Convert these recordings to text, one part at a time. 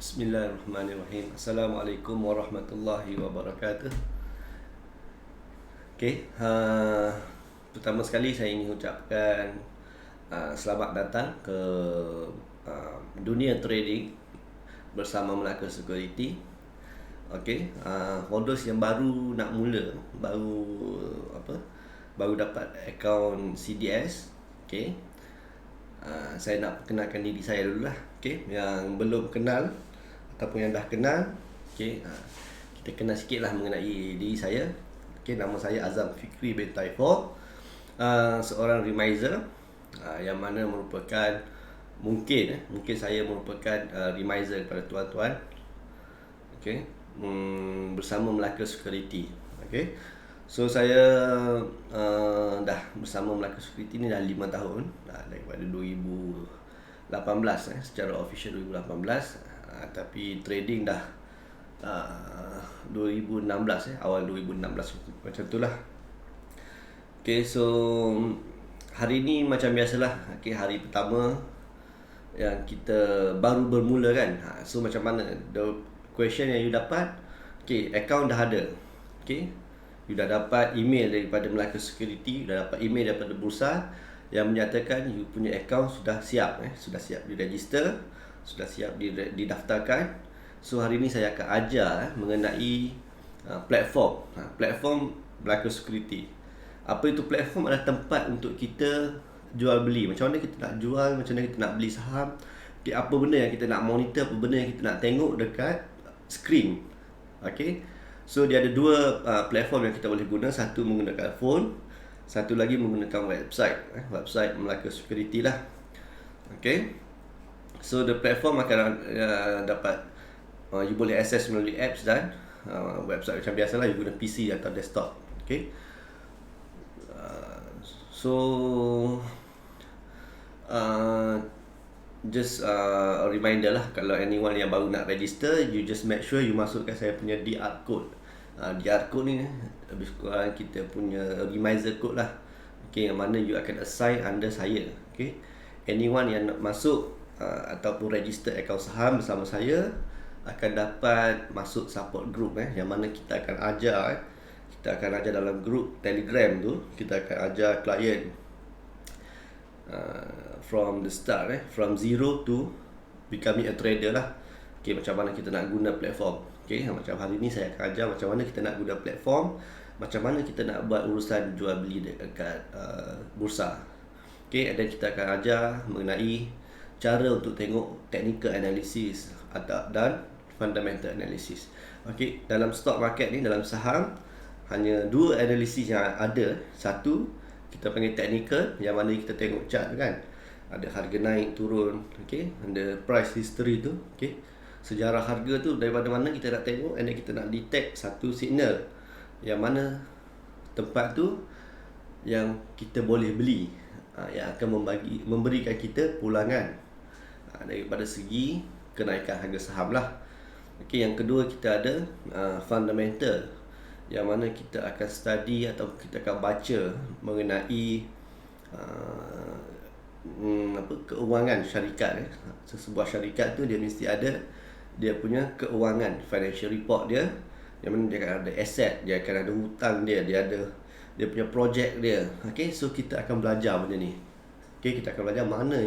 Bismillahirrahmanirrahim. Assalamualaikum warahmatullahi wabarakatuh. Pertama sekali saya ingin ucapkan selamat datang ke dunia trading bersama Melaka Security. For those yang baru nak mula, baru dapat akaun CDS, saya nak perkenalkan diri saya dulu lah. Yang belum kenal ataupun yang dah kenal, kita kenal sikit lah mengenai diri saya. Nama saya Azam Fikri bin Taifor, seorang remiser, yang mana merupakan mungkin saya merupakan remiser kepada tuan-tuan, bersama Melaka Security. So saya dah bersama Melaka Security ni dah 5 tahun, daripada 2018, secara official 2018, tapi trading dah 2016, awal 2016 macam tu lah. So hari ni macam biasalah, hari pertama yang kita baru bermula kan. So macam mana the question yang you dapat, account dah ada, you dah dapat email daripada Melaka Security, you dah dapat email daripada bursa yang menyatakan you punya account sudah siap, sudah siap diregister, sudah siap didaftarkan. So hari ni saya akan ajar mengenai platform Melaka Security. Apa itu platform? Adalah tempat untuk kita jual beli. Macam mana kita nak jual, macam mana kita nak beli saham, apa benda yang kita nak monitor, apa benda yang kita nak tengok dekat screen. So dia ada dua platform yang kita boleh guna. Satu menggunakan phone, satu lagi menggunakan website Melaka Security lah. So the platform akan dapat you boleh access melalui apps dan website macam biasalah, you guna PC atau desktop. So just a reminder lah, kalau anyone yang baru nak register, you just make sure you masukkan saya punya DR code. DR code ni lebih kurang kita punya reminder code lah, yang mana you akan assign under saya. Anyone yang nak masuk ataupun register akaun saham bersama saya akan dapat masuk support group, yang mana kita akan ajar dalam group Telegram tu. Kita akan ajar klien from the start, from zero to becoming a trader lah. Macam mana kita nak guna platform. Macam hari ni saya akan ajar macam mana kita nak guna platform, macam mana kita nak buat urusan jual beli dekat bursa. And then kita akan ajar mengenai cara untuk tengok technical analysis dan fundamental analysis. Dalam stock market ni, dalam saham, hanya dua analisis yang ada. Satu kita panggil technical, yang mana kita tengok chart kan, ada harga naik turun, ada price history tu, sejarah harga tu daripada mana kita nak tengok, and then kita nak detect satu signal yang mana tempat tu yang kita boleh beli, yang akan memberikan kita pulangan daripada segi kenaikan harga saham lah. Yang kedua kita ada fundamental, yang mana kita akan study atau kita akan baca mengenai keuangan syarikat. Sebuah syarikat tu dia mesti ada dia punya keuangan, financial report dia, yang mana dia akan ada aset, dia akan ada hutang dia ada dia punya projek dia. So kita akan belajar benda ni. Kita akan belajar mana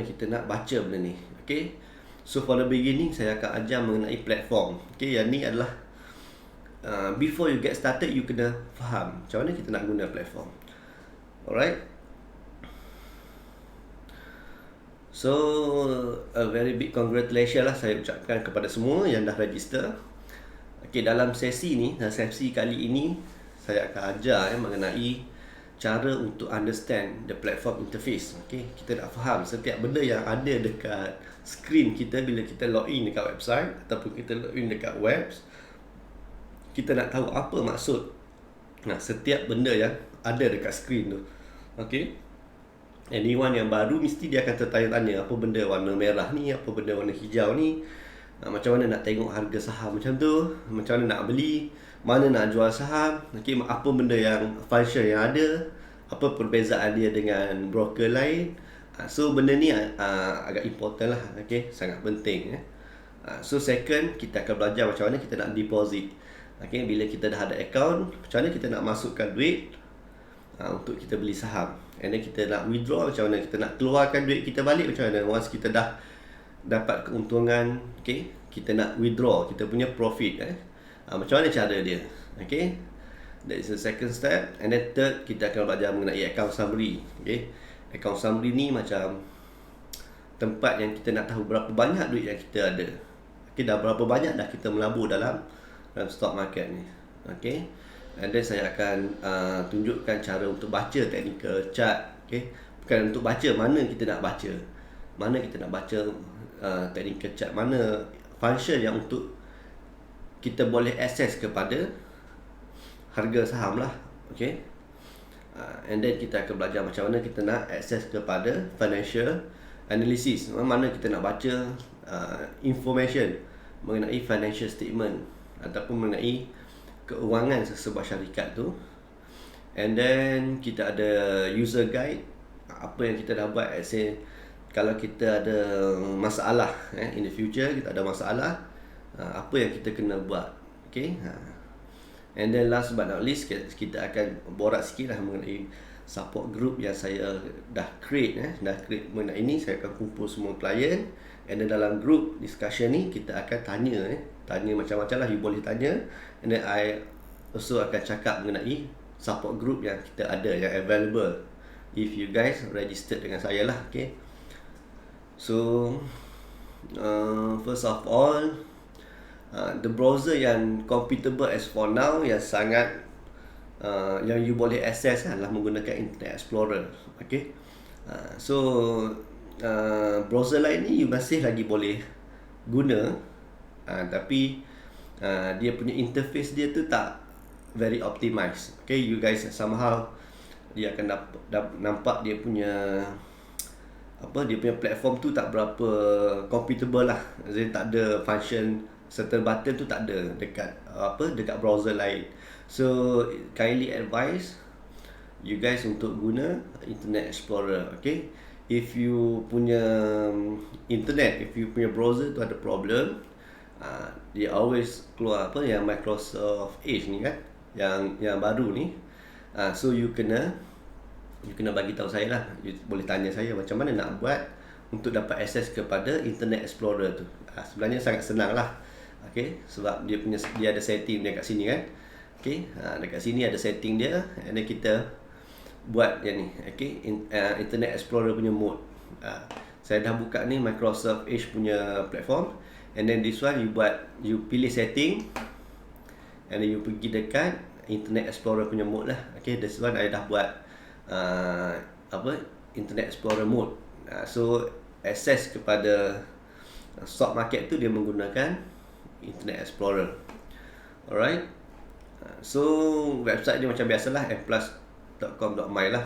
kita nak baca benda ni. So for the beginning, saya akan ajar mengenai platform. Yang ni adalah before you get started, you kena faham macam mana kita nak guna platform. Alright. So a very big congratulations lah saya ucapkan kepada semua yang dah register. Dalam sesi kali ini saya akan ajar mengenai cara untuk understand the platform interface. Kita nak faham setiap benda yang ada dekat screen kita bila kita login dekat website ataupun kita login dekat webs. Kita nak tahu apa maksud setiap benda yang ada dekat screen tu. Anyone yang baru mesti dia akan tertanya-tanya, apa benda warna merah ni, apa benda warna hijau ni, macam mana nak tengok harga saham macam tu, macam mana nak beli, mana nak jual saham, apa benda yang function yang ada, apa perbezaan dia dengan broker lain, So benda ni agak important lah, okay? Sangat penting. So second, kita akan belajar macam mana kita nak deposit. Okay, bila kita dah ada account, macam mana kita nak masukkan duit untuk kita beli saham. And then kita nak withdraw macam mana, kita nak keluarkan duit kita balik macam mana. Once kita dah dapat keuntungan, okay, kita nak withdraw kita punya profit. Macam mana cara dia, okay? That is the second step. And then third, kita akan belajar mengenai account summary. Okay, account summary ni macam tempat yang kita nak tahu berapa banyak duit yang kita ada. Okay, dah berapa banyak dah kita melabur dalam stock market ni. Okay, and then saya akan tunjukkan cara untuk baca technical chart. Okay, bukan untuk baca, mana kita nak baca, mana kita nak baca technical chart, mana function yang untuk kita boleh access kepada harga saham lah. Okay, and then kita akan belajar macam mana kita nak access kepada financial analysis, mana kita nak baca information mengenai financial statement ataupun mengenai keuangan sesebuah syarikat tu. And then kita ada user guide, apa yang kita dah buat. Kalau kita ada masalah in the future, kita ada masalah, apa yang kita kena buat. Okay, and then last but not least, kita akan borak sikit lah mengenai support group yang saya dah create. Dah create mengenai ini. Saya akan kumpul semua klien, and then dalam group discussion ni kita akan tanya tanya macam-macam lah, you boleh tanya. And then I also akan cakap mengenai support group yang kita ada, yang available if you guys registered dengan saya lah. Okay, so first of all, the browser yang compatible as for now, yang sangat yang you boleh access adalah menggunakan Internet Explorer. Okay, so browser lain ni you masih lagi boleh guna, tapi dia punya interface dia tu tak very optimized. Okay, you guys somehow dia akan nampak dia punya dia punya platform tu tak berapa compatible lah. Jadi tak ada function, certain button tu tak ada dekat browser lain. So kindly advise you guys untuk guna Internet Explorer. Okay, if you punya internet, if you punya browser tu ada problem, dia always keluar yang Microsoft Edge ni kan, yang baru ni. So you kena bagi tahu saya lah. You boleh tanya saya macam mana nak buat untuk dapat akses kepada Internet Explorer tu. Sebenarnya sangat senang lah. Okay, sebab dia ada setting dia kat sini kan. Okay, dekat sini ada setting dia, and then kita buat yang ni. Okay, Internet Explorer punya mode. Saya dah buka ni Microsoft Edge punya platform, and then this one you pilih setting, and then you pergi dekat Internet Explorer punya mode lah. Okay, this one I dah buat Internet Explorer mode. So access kepada stock market tu dia menggunakan Internet Explorer. Alright, so website dia macam biasalah, mplus.com.my lah.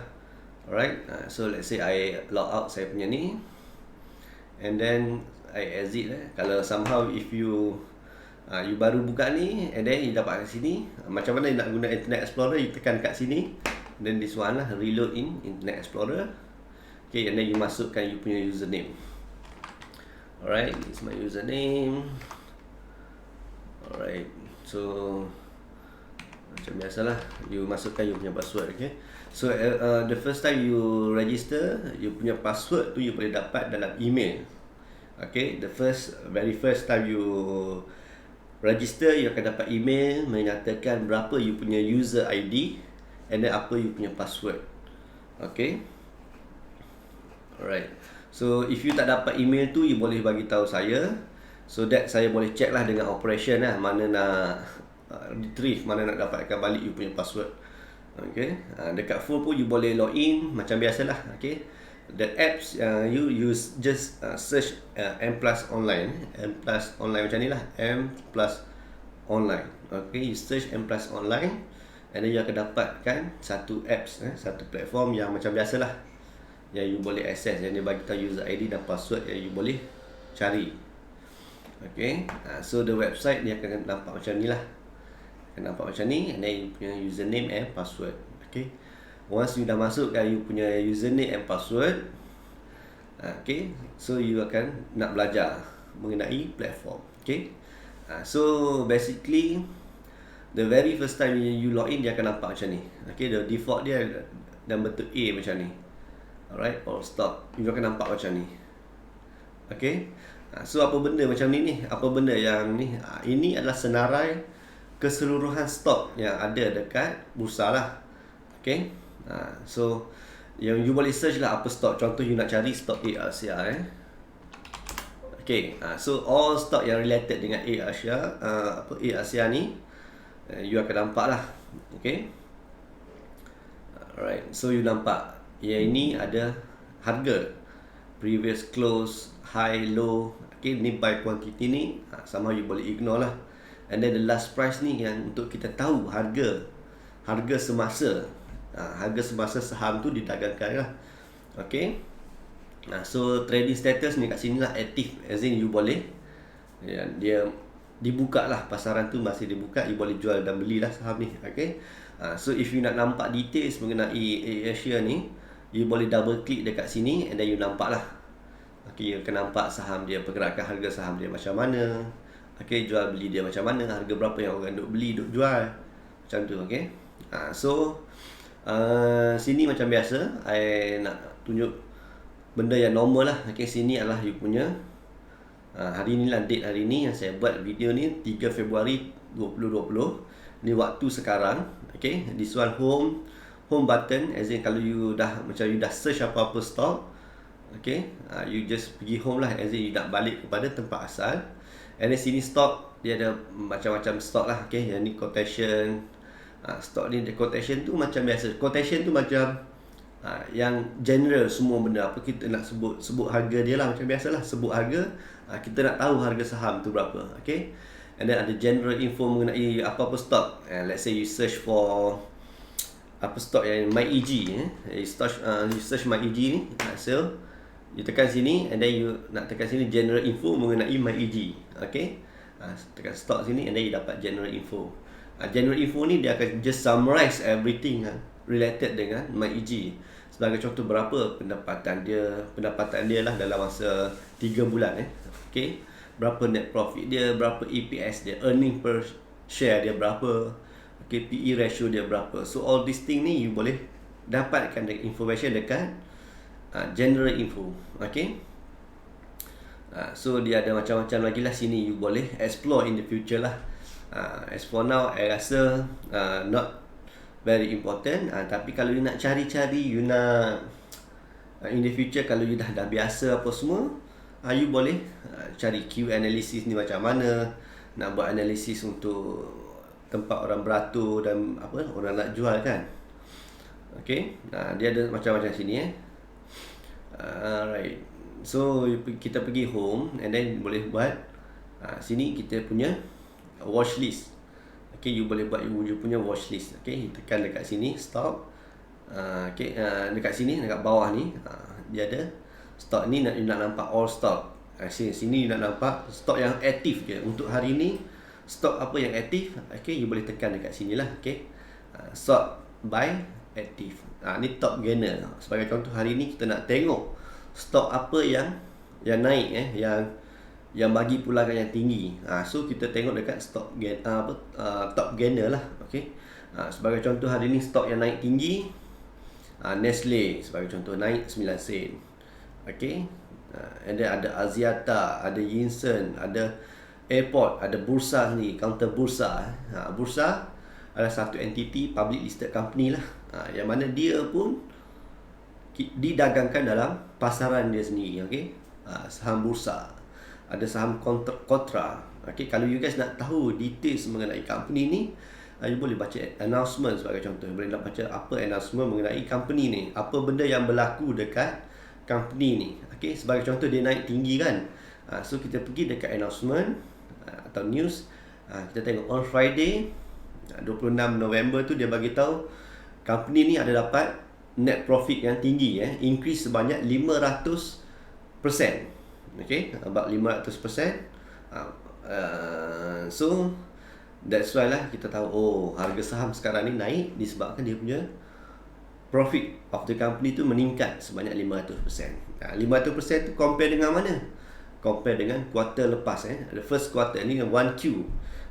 Alright, so let's say I log out saya punya ni, and then I exit. Kalau somehow if you baru buka ni, and then you dapat kat sini, macam mana nak guna Internet Explorer, you tekan kat sini, then this one lah, reload in Internet Explorer. Okay, and then you masukkan you punya username. Alright, this is my username. Alright, so macam biasalah, you masukkan you punya password. Okay, so the first time you register, you punya password tu you boleh dapat dalam email. Okay, very first time you register, you akan dapat email menyatakan berapa you punya user ID, and then apa you punya password. Okay, alright, so if you tak dapat email tu, you boleh bagi tahu saya, so that saya boleh check lah dengan operation lah, mana nak retrieve, mana nak dapatkan balik you punya password. Okay, dekat phone pun you boleh log in macam biasalah. Okay, the apps you use, just search mplus online. Mplus online macam ni lah, mplus online. Okay, you search mplus online, and then you akan dapatkan satu apps, satu platform yang macam biasalah, yang you boleh access, yang dia bagi tahu user ID dan password yang you boleh cari. Okay, so the website dia akan nampak macam ni lah, akan nampak macam ni, and then you punya username and password. Okay, once you dah masukkan you punya username and password, Okay, so you akan nak belajar mengenai platform. Okay, so basically the very first time you log in, dia akan nampak macam ni. Okay, the default dia dan bentuk A macam ni. Alright, all stop, you akan nampak macam ni. Okay, so apa benda macam ni? Apa benda yang ni? Ini adalah senarai keseluruhan stok yang ada dekat bursa lah. Okay, so yang you boleh search lah apa stok. Contoh you nak cari stok A Asia Okay, so all stok yang related dengan A Asia, A Asia ni, you akan nampak lah. Okay, alright, so you nampak yang ini ada harga, previous close, high, low. Okay, ni by quantity ni, sama you boleh ignore lah. And then the last price ni yang untuk kita tahu harga semasa, harga semasa saham tu didagangkan lah. Okay, so trading status ni kat sini lah active, as in you boleh, dia dibuka lah, pasaran tu masih dibuka, you boleh jual dan beli lah saham ni. Okay, so if you nak nampak details mengenai Asia ni, you boleh double click dekat sini and then you nampak lah. Okay, you akan nampak saham dia, pergerakan harga saham dia macam mana. Okay, jual beli dia macam mana, harga berapa yang orang duk beli, duk jual, macam tu. Okay, so sini macam biasa, I nak tunjuk benda yang normal lah. Okay, sini adalah you punya hari ni lah, date hari ni yang saya buat video ni 3 Februari 2020. Ni waktu sekarang. Okay, this one home button, as in kalau you dah macam you dah search apa-apa stock, okay, you just pergi home lah, as in you nak balik kepada tempat asal. And then sini stock, dia ada macam-macam stock lah. Okay, yang ni quotation, stock ni, quotation tu macam biasa. Quotation tu macam yang general, semua benda apa kita nak sebut harga dia lah, macam biasa lah, sebut harga. Kita nak tahu harga saham tu berapa. Okay, and then ada general info mengenai apa-apa stock. Let's say you search for apa stock yang MyEG, you search MyEG ni, so you tekan sini and then you nak tekan sini general info mengenai MyEG. Okay, tekan stock sini and then you dapat general info. General info ni dia akan just summarize everything related dengan MyEG. Sebagai contoh, berapa pendapatan dia lah dalam masa 3 bulan. Okay, berapa net profit dia, berapa EPS dia, earning per share dia berapa, okay, PE ratio dia berapa. So all this thing ni you boleh dapatkan information dekat general info. Okay, so dia ada macam-macam lagi lah sini, you boleh explore in the future lah. As for now, I rasa not very important. Tapi kalau you nak cari-cari, you nak in the future, kalau you dah biasa apa semua, you boleh cari Q analysis ni macam mana, nak buat analisis untuk tempat orang beratur dan apa orang nak jual kan. Okay, dia ada macam-macam sini alright, so kita pergi home and then boleh buat sini kita punya watch list. Okay, you boleh buat you punya watch list. Okay, you tekan dekat sini stock. Okay, dekat sini, dekat bawah ni, dia ada stock ni. Nak nampak all stock. Sini you nak nampak stock yang aktif je untuk hari ni. Stock apa yang aktif? Okay, you boleh tekan dekat sini lah. Okay, stock by aktif. Ni top gainer. Sebagai contoh, hari ni kita nak tengok stok apa yang naik, yang bagi pulangan yang tinggi. So kita tengok dekat stok top gainer lah. Okay, sebagai contoh hari ni stok yang naik tinggi, Nestle sebagai contoh, naik 9 sen. Okay, and then ada Axiata, ada Yinsen, ada Airport, ada bursa ni, counter bursa. Bursa adalah satu entiti public listed company lah, yang mana dia pun didagangkan dalam pasaran dia sendiri. Okay, saham bursa, ada saham kontra. Okay, kalau you guys nak tahu details mengenai company ni, you boleh baca announcement sebagai contoh. Boleh nak baca apa announcement mengenai company ni, apa benda yang berlaku dekat company ni. Okay, sebagai contoh dia naik tinggi kan, so kita pergi dekat announcement atau news, kita tengok on Friday 26 November tu dia bagi tahu company ni ada dapat net profit yang tinggi, increase sebanyak 500%. Okay, about 500%. So that's why lah kita tahu, harga saham sekarang ni naik disebabkan dia punya profit of the company tu meningkat sebanyak 500%. 500% tu compare dengan mana? Compare dengan kuartal lepas. The first quarter ni 1Q.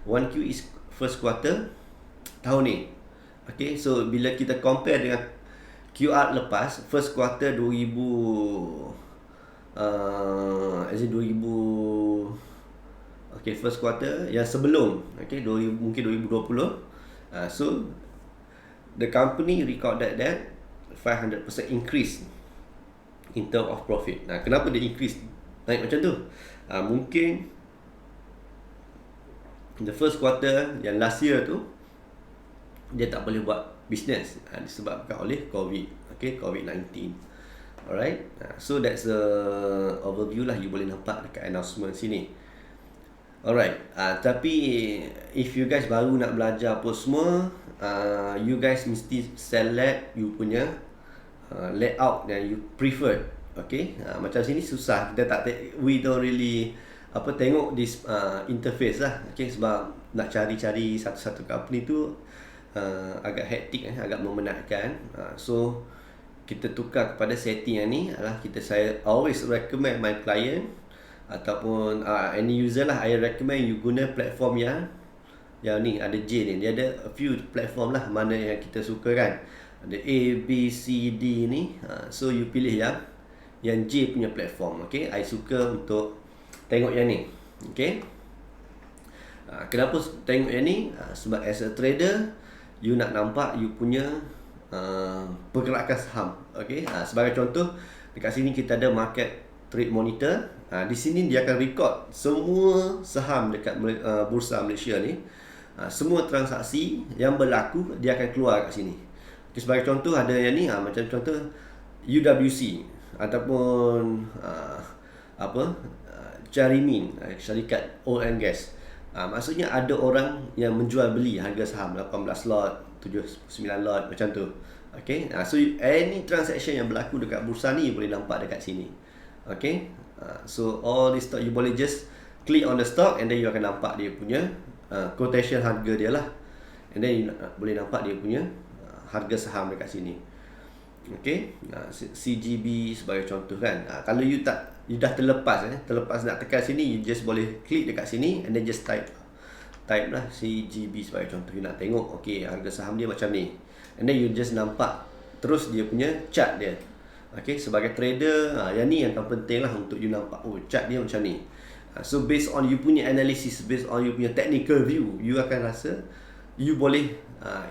1Q is first quarter tahun ni. Okay, so bila kita compare dengan QR lepas, first quarter 2000, okay, first quarter yang sebelum, okay, mungkin 2020. So the company recorded that 500% increase in term of profit. Kenapa dia increase naik macam tu? Mungkin the first quarter yang last year tu dia tak boleh buat business disebabkan oleh COVID-19. Alright, so that's the overview lah, you boleh nampak dekat announcement sini. Alright, tapi if you guys baru nak belajar apa semua, you guys mesti select you punya layout yang you prefer. Okay, macam sini susah, kita we don't really tengok this interface lah. Okay, sebab nak cari-cari satu-satu company tu agak hektik, agak memenatkan. So kita tukar kepada setting yang ni adalah saya always recommend my client ataupun any user lah, I recommend you guna platform yang ni ada J ni. Dia ada a few platform lah mana yang kita suka kan. Ada A, B, C, D ni. So you pilih yang J punya platform. Okay, I suka untuk tengok yang ni. Okay, kenapa tengok yang ni? Sebab as a trader, you nak nampak you punya pergerakan saham. Okay, sebagai contoh, dekat sini kita ada market trade monitor. Di sini dia akan record semua saham dekat bursa Malaysia ni. Semua transaksi yang berlaku dia akan keluar kat sini. Okay, sebagai contoh ada yang ni, macam contoh UWC ataupun Jarimin, syarikat oil and gas. Maksudnya ada orang yang menjual beli harga saham 18 lot, 9 lot macam tu. Okay, so any transaction yang berlaku dekat bursa ni boleh nampak dekat sini. Okay, so all this stock you boleh just click on the stock and then you akan nampak dia punya quotation harga dia lah, and then you boleh nampak dia punya harga saham dekat sini. Okay, CGB sebagai contoh kan. Kalau you dah terlepas nak tekan sini, you just boleh klik dekat sini and then just type lah CGB sebagai contoh. You nak tengok okay harga saham dia macam ni, and then you just nampak terus dia punya chart dia. Okay, sebagai trader, yang ni yang penting lah untuk you nampak chart dia macam ni. So based on you punya analysis, based on you punya technical view, you akan rasa you boleh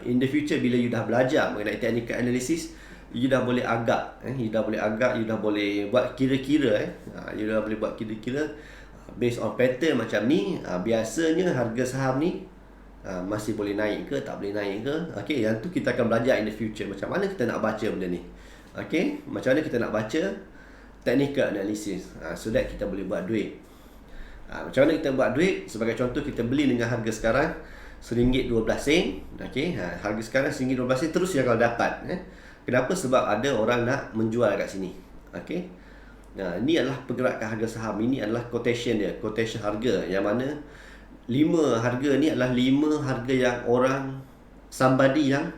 in the future bila you dah belajar mengenai technical analysis, you dah boleh agak, you dah boleh buat kira-kira, you dah boleh buat kira-kira based on pattern macam ni. Biasanya harga saham ni masih boleh naik ke, tak boleh naik ke. Okay, yang tu kita akan belajar in the future, macam mana kita nak baca benda ni. Okay, macam mana kita nak baca technical analysis, so that kita boleh buat duit. Macam mana kita buat duit? Sebagai contoh, kita beli dengan harga sekarang RM1.12. Okay, harga sekarang RM1.12, terus yang kau dapat. Kenapa? Sebab ada orang nak menjual kat sini. Okay, ini adalah pergerakan harga saham. Ini adalah quotation dia, quotation harga, yang mana 5 harga ni adalah 5 harga yang somebody yang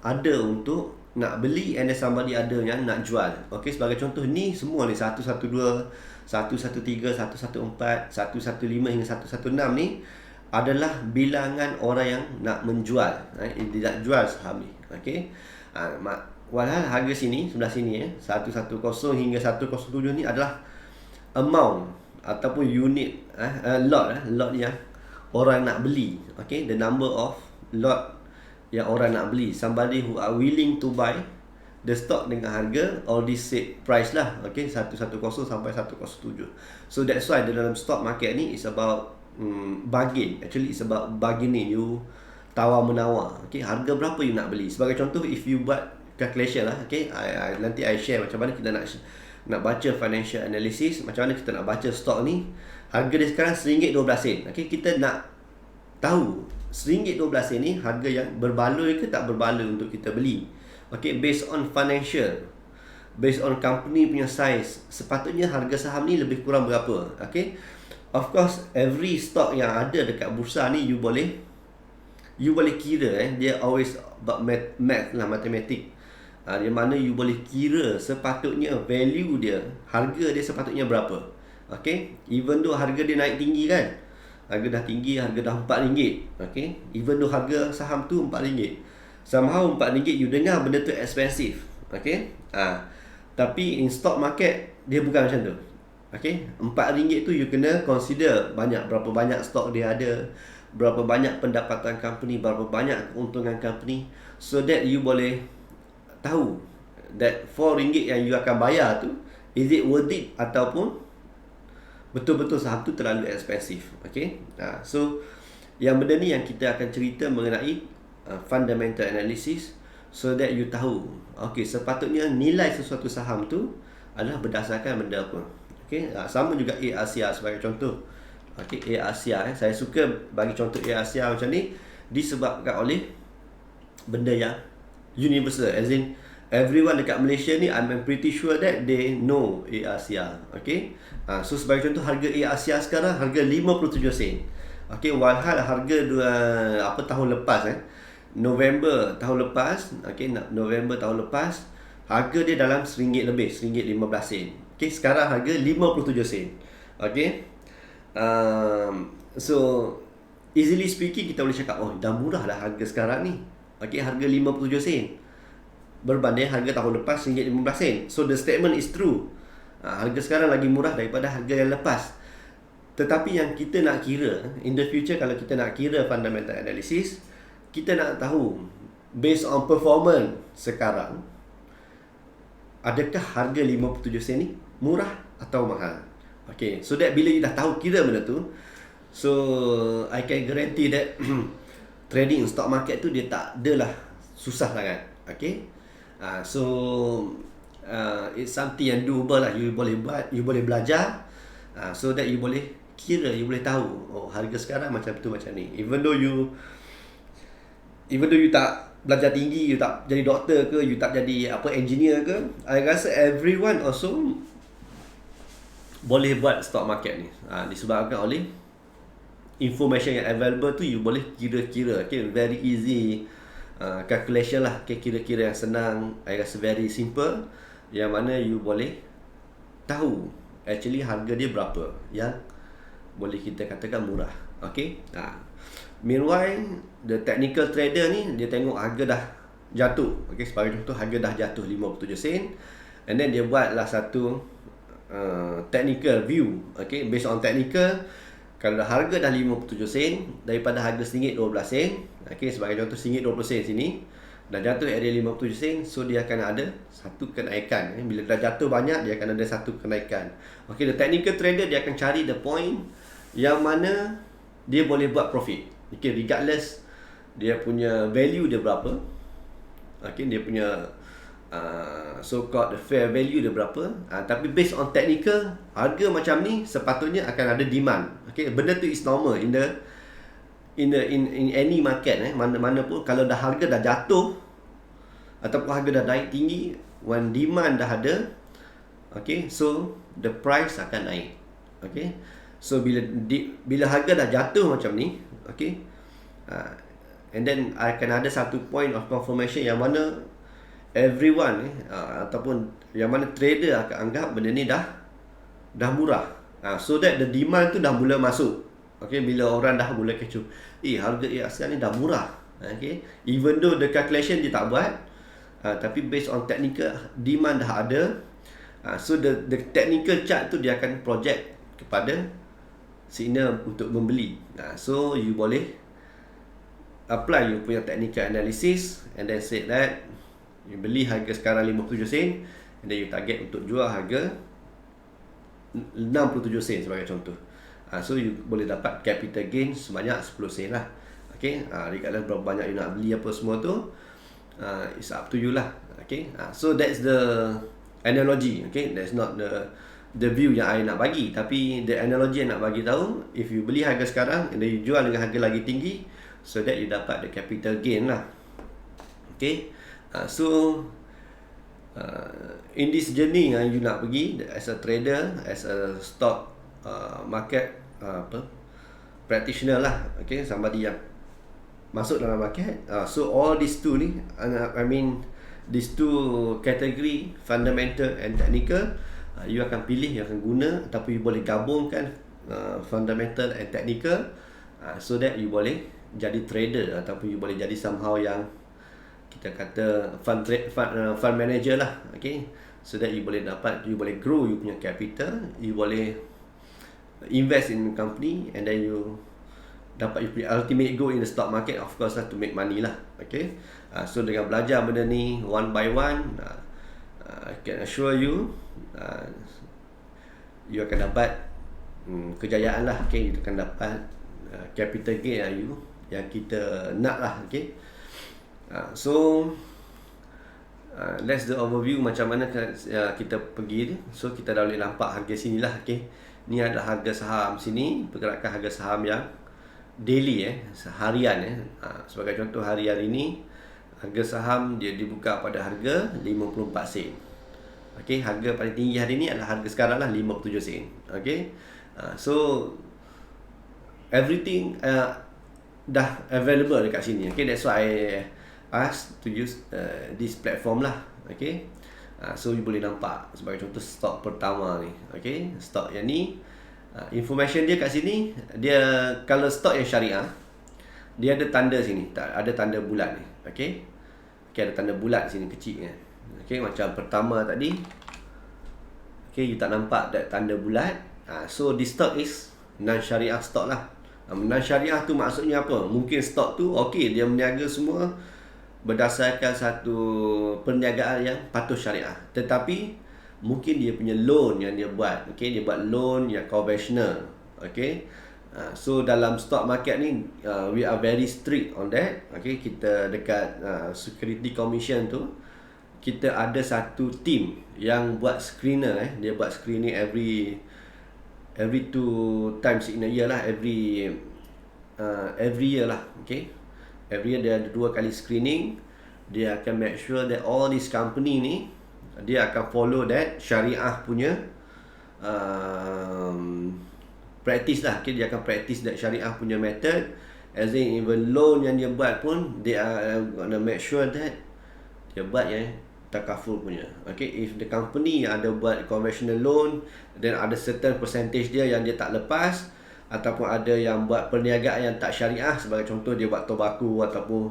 ada untuk nak beli, and then somebody ada yang nak jual. Okay, sebagai contoh ni semua ni 112, 113, 114, 115 hingga 116 ni adalah bilangan orang yang nak menjual, dia nak jual saham ni. Okay, walhal harga sini, sebelah sini 110 hingga 107 ni adalah amount ataupun unit, lot yang orang nak beli. Okay, the number of lot yang orang nak beli, somebody who are willing to buy the stock dengan harga all this set price lah. Okay, 110 sampai 107. So that's why dalam stock market ni is about bargain. Actually it's about bargaining, you tawar menawar. Okay, harga berapa you nak beli. Sebagai contoh, if you buat calculation lah, okay, nanti I share macam mana kita nak baca financial analysis, macam mana kita nak baca stock ni. Harga dia sekarang RM1.12. Okay, kita nak tahu RM1.12 ni harga yang berbaloi ke tak berbaloi untuk kita beli. Okay, based on financial, based on company punya size, sepatutnya harga saham ni lebih kurang berapa. Okay, of course every stock yang ada dekat bursa ni you boleh kira, dia always about math lah, matematik. Di mana you boleh kira sepatutnya value dia, harga dia sepatutnya berapa. Okay, even though harga dia naik tinggi kan, harga dah tinggi, harga dah RM4. Okay, even though harga saham tu RM4, somehow RM4 you dengar benda tu expensive. Okay, tapi in stock market dia bukan macam tu. Okay, RM4 tu you kena consider berapa banyak stok dia ada, berapa banyak pendapatan company, berapa banyak keuntungan company, so that you boleh tahu that RM4 yang you akan bayar tu, is it worth it ataupun betul-betul saham tu terlalu expensive. Okay, so yang benda ni yang kita akan cerita mengenai fundamental analysis, so that you tahu okay, sepatutnya nilai sesuatu saham tu adalah berdasarkan benda apa. Okay, sama juga Asia sebagai contoh. Okay, Asia saya suka bagi contoh Asia macam ni disebabkan oleh benda yang universal, as in everyone dekat Malaysia ni I'm pretty sure that they know Asia. Okay, so sebagai contoh harga Asia sekarang harga 57 sen. Okay, walhal harga tahun lepas November tahun lepas, okay, November tahun lepas harga dia dalam RM1 lebih, RM1.15. Okay, sekarang harga 57 sen. Okay, so easily speaking kita boleh cakap, oh dah murah dah harga sekarang ni. Okay, harga 57 sen berbanding harga tahun lepas RM1.15. So the statement is true. Harga sekarang lagi murah daripada harga yang lepas. Tetapi yang kita nak kira in the future, kalau kita nak kira fundamental analysis, kita nak tahu based on performance sekarang, adakah harga 57 sen ni murah atau mahal. Okay, so that bila you dah tahu kira benda tu, so I can guarantee that trading in stock market tu dia tak adalah susah sangat. Okay, so it's something yang doable lah. You boleh buat, you boleh belajar, so that you boleh kira, you boleh tahu oh harga sekarang macam tu, macam ni. Even though you tak belajar tinggi, you tak jadi doktor ke, you tak jadi engineer ke, I rasa everyone also boleh buat stock market ni. Disebabkan oleh information yang available tu, you boleh kira-kira. Okay, very easy calculation lah. Okay, kira-kira yang senang, I rasa very simple, yang mana you boleh tahu actually harga dia berapa yang boleh kita katakan murah. Okay, meanwhile the technical trader ni dia tengok harga dah jatuh. Okay, sebagai contoh harga dah jatuh 57 sen, and then dia buatlah satu technical view. Okay, based on technical, kalau harga dah 57 sen daripada harga RM1.12, okay, sebagai contoh RM1.20 sini dah jatuh area 57 sen, so dia akan ada satu kenaikan. Bila dah jatuh banyak, dia akan ada satu kenaikan. Okay, the technical trader dia akan cari the point yang mana dia boleh buat profit. Okay, regardless dia punya value dia berapa. Okay, dia punya so called the fair value dia berapa, tapi based on technical, harga macam ni sepatutnya akan ada demand. Okay, benda tu is normal in any market. Mana-mana pun kalau dah harga dah jatuh ataupun harga dah naik tinggi, when demand dah ada, okay, so the price akan naik. Okay, so bila harga dah jatuh macam ni, okay, and then akan ada satu point of confirmation yang mana everyone ataupun yang mana trader akan anggap benda ni dah murah. So that the demand tu dah mula masuk. Okay, bila orang dah mula kecoh, harga Asia ni dah murah. Okay, even though the calculation dia tak buat, tapi based on technical, demand dah ada. So the technical chart tu dia akan project kepada signal untuk membeli. So you boleh apply you punya technical analysis, and then say that you beli harga sekarang 57 sen, and then you target untuk jual harga 67 sen sebagai contoh. So you boleh dapat capital gain sebanyak 10 sen lah. Okay, regardless berapa banyak you nak beli apa semua tu, it's up to you lah. Okay, so that's the analogy. Okay, that's not the view yang I nak bagi, tapi the analogy yang nak bagi tahu, if you beli harga sekarang and then you jual dengan harga lagi tinggi, so that you dapat the capital gain lah. Okay, so in this journey yang you nak pergi as a trader, as a stock market practitioner lah. Okay, somebody yang masuk dalam market, so all these two ni, I mean these two category, fundamental and technical, you akan pilih, you akan guna, ataupun you boleh gabungkan fundamental and technical, so that you boleh jadi trader ataupun you boleh jadi somehow yang kita kata fund manager lah. Okay, so that you boleh grow you punya capital, you boleh invest in company, and then you dapat you punya ultimate goal in the stock market, of course lah, to make money lah. Okay, so dengan belajar benda ni one by one, I can assure you you akan dapat kejayaan lah. Okay, you akan dapat capital gain yang kita nak lah. Okay, so that's the overview macam mana kita pergi ni. So kita dah boleh nampak harga sini lah. Okay, ni adalah harga saham sini, pergerakan harga saham yang daily, harian. Sebagai contoh, hari ini harga saham dia dibuka pada harga 54 sen. Okay, harga paling tinggi hari ni adalah harga sekarang lah, 57 sen. Okay, so everything dah available dekat sini. Okay, that's why I asked to use this platform lah. Okay, so you boleh nampak sebagai contoh stok pertama ni. Okay, stok yang ni, information dia kat sini, dia kalau stok yang syariah, dia ada tanda sini, ada tanda bulat ni. Okay, ada tanda bulat sini kecil kan. Okay, macam pertama tadi, okay, you tak nampak that tanda bulat. So this stock is non-syariah stock lah. Non-syariah tu maksudnya apa? Mungkin stok tu okay, dia meniaga semua berdasarkan satu perniagaan yang patuh syariah, tetapi mungkin dia punya loan yang dia buat, okay, dia buat loan yang conventional. Okay, so dalam stock market ni we are very strict on that. Okay, kita dekat Security Commission tu, kita ada satu team yang buat screener. Dia buat screening every 2 times in a year lah, every year lah. Okay, every year dia ada 2 kali screening. Dia akan make sure that all this company ni, dia akan follow that syariah punya practice lah. Okay, dia akan practice that syariah punya method, as in even loan yang dia buat pun, they are gonna make sure that dia buat yang takaful punya. Okay, if the company ada buat conventional loan, then ada certain percentage dia yang dia tak lepas, ataupun ada yang buat perniagaan yang tak syariah, sebagai contoh dia buat tobacco ataupun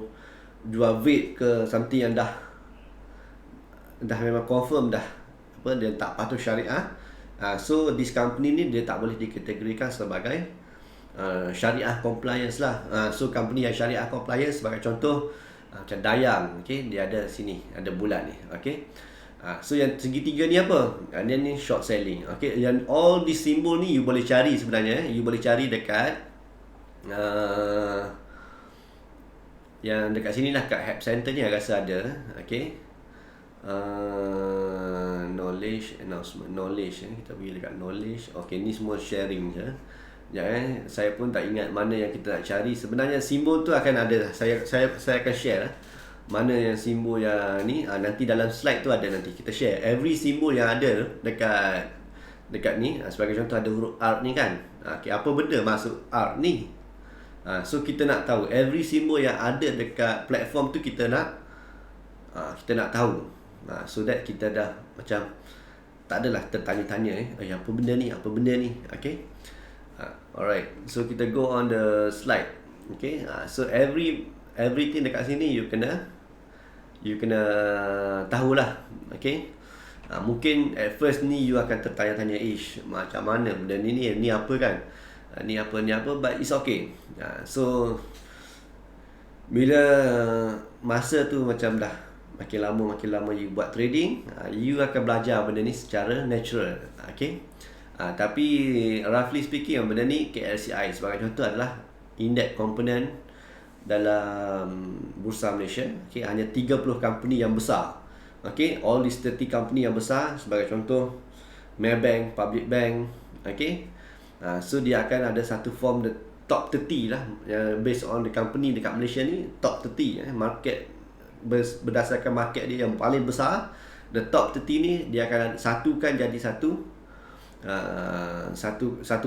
jual vape ke something yang dah memang confirm dah dia tak patuh syariah, so this company ni dia tak boleh dikategorikan sebagai syariah compliance lah. So company yang syariah compliance, sebagai contoh macam Dayang, okay, dia ada sini, ada bulat ni. Okay, so yang segitiga ni apa? Dia ni short selling. Okay, yang all this symbol ni you boleh cari sebenarnya. You boleh cari dekat yang dekat sini lah, kat help center ni saya rasa ada. Okay, knowledge announcement, knowledge, kita pergi dekat knowledge. Okay, ni semua sharing je. Saya pun tak ingat mana yang kita nak cari. Sebenarnya simbol tu akan ada, saya akan share mana yang simbol yang ni. Nanti dalam slide tu ada, nanti kita share every simbol yang ada dekat ni. Sebagai contoh ada huruf ARK ni kan. Okay, apa benda maksud ARK ni? So kita nak tahu every simbol yang ada dekat platform tu, kita nak tahu. So that kita dah macam tak adalah tertanya-tanya apa benda ni, apa benda ni. Okay, alright, so kita go on the slide. Okay, so everything dekat sini you kena tahulah. Okay, mungkin at first ni you akan tertanya-tanya, macam mana benda ni apa kan, ni apa, but it's okay. So bila masa tu macam dah makin lama you buat trading, you akan belajar benda ni secara natural. Okay, tapi roughly speaking, benda ni KLCI sebagai contoh adalah index component dalam Bursa Malaysia. Okay, hanya 30 company yang besar. Okay, all these 30 company yang besar, sebagai contoh Maybank, Public Bank. Okay, so dia akan ada satu form the top 30 lah, based on the company dekat Malaysia ni, top 30 market, berdasarkan market dia yang paling besar. The top 30 ni dia akan satukan jadi satu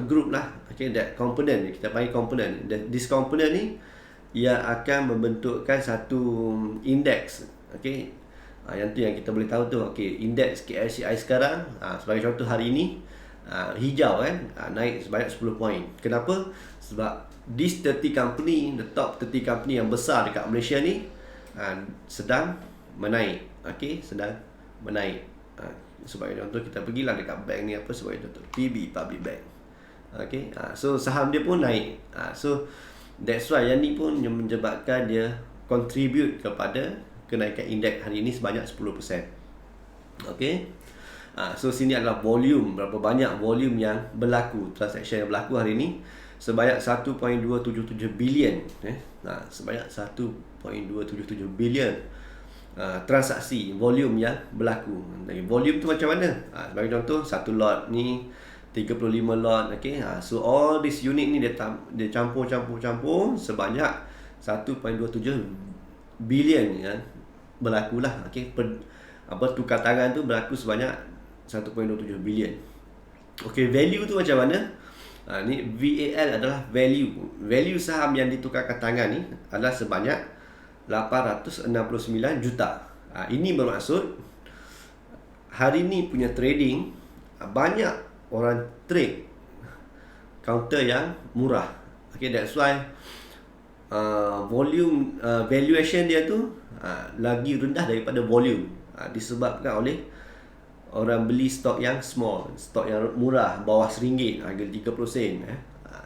group lah. Okay, that component kita panggil component. This component ni ia akan membentukkan satu index. Okay, Yang tu yang kita boleh tahu tu. Okey, indeks KSCI sekarang sebagai contoh hari ini hijau kan, naik sebanyak 10 poin. Kenapa? Sebab this 30 company, the top 30 company yang besar dekat Malaysia ni sedang menaik. Okey, sedang menaik. Sebagai contoh kita pergilah dekat bank ni, apa sebagai contoh PB, Public Bank. Okey, so saham dia pun naik. So that's why yang ni pun yang menyebabkan dia contribute kepada kenaikan indeks hari ini sebanyak 10%. Okey. So sini adalah volume, berapa banyak volume yang berlaku, transaction yang berlaku hari ini sebanyak 1.277 bilion. Sebanyak 1.277 bilion transaksi volume yang berlaku. Volume tu macam mana? Sebagai contoh, satu lot ni 35 lot. Okay? So all this unit ni dia campur sebanyak 1.27 bilion yang berlaku lah. Okay? Tukar tangan tu berlaku sebanyak 1.27 bilion. Okay, value tu macam mana? Ni VAL adalah value. Value saham yang ditukarkan tangan ni adalah sebanyak 869 juta. Ini bermaksud hari ni punya trading banyak orang trade counter yang murah. Okay, that's why volume valuation dia tu lagi rendah daripada volume, disebabkan oleh orang beli stok yang small, stok yang murah, bawah RM1, harga 30 sen.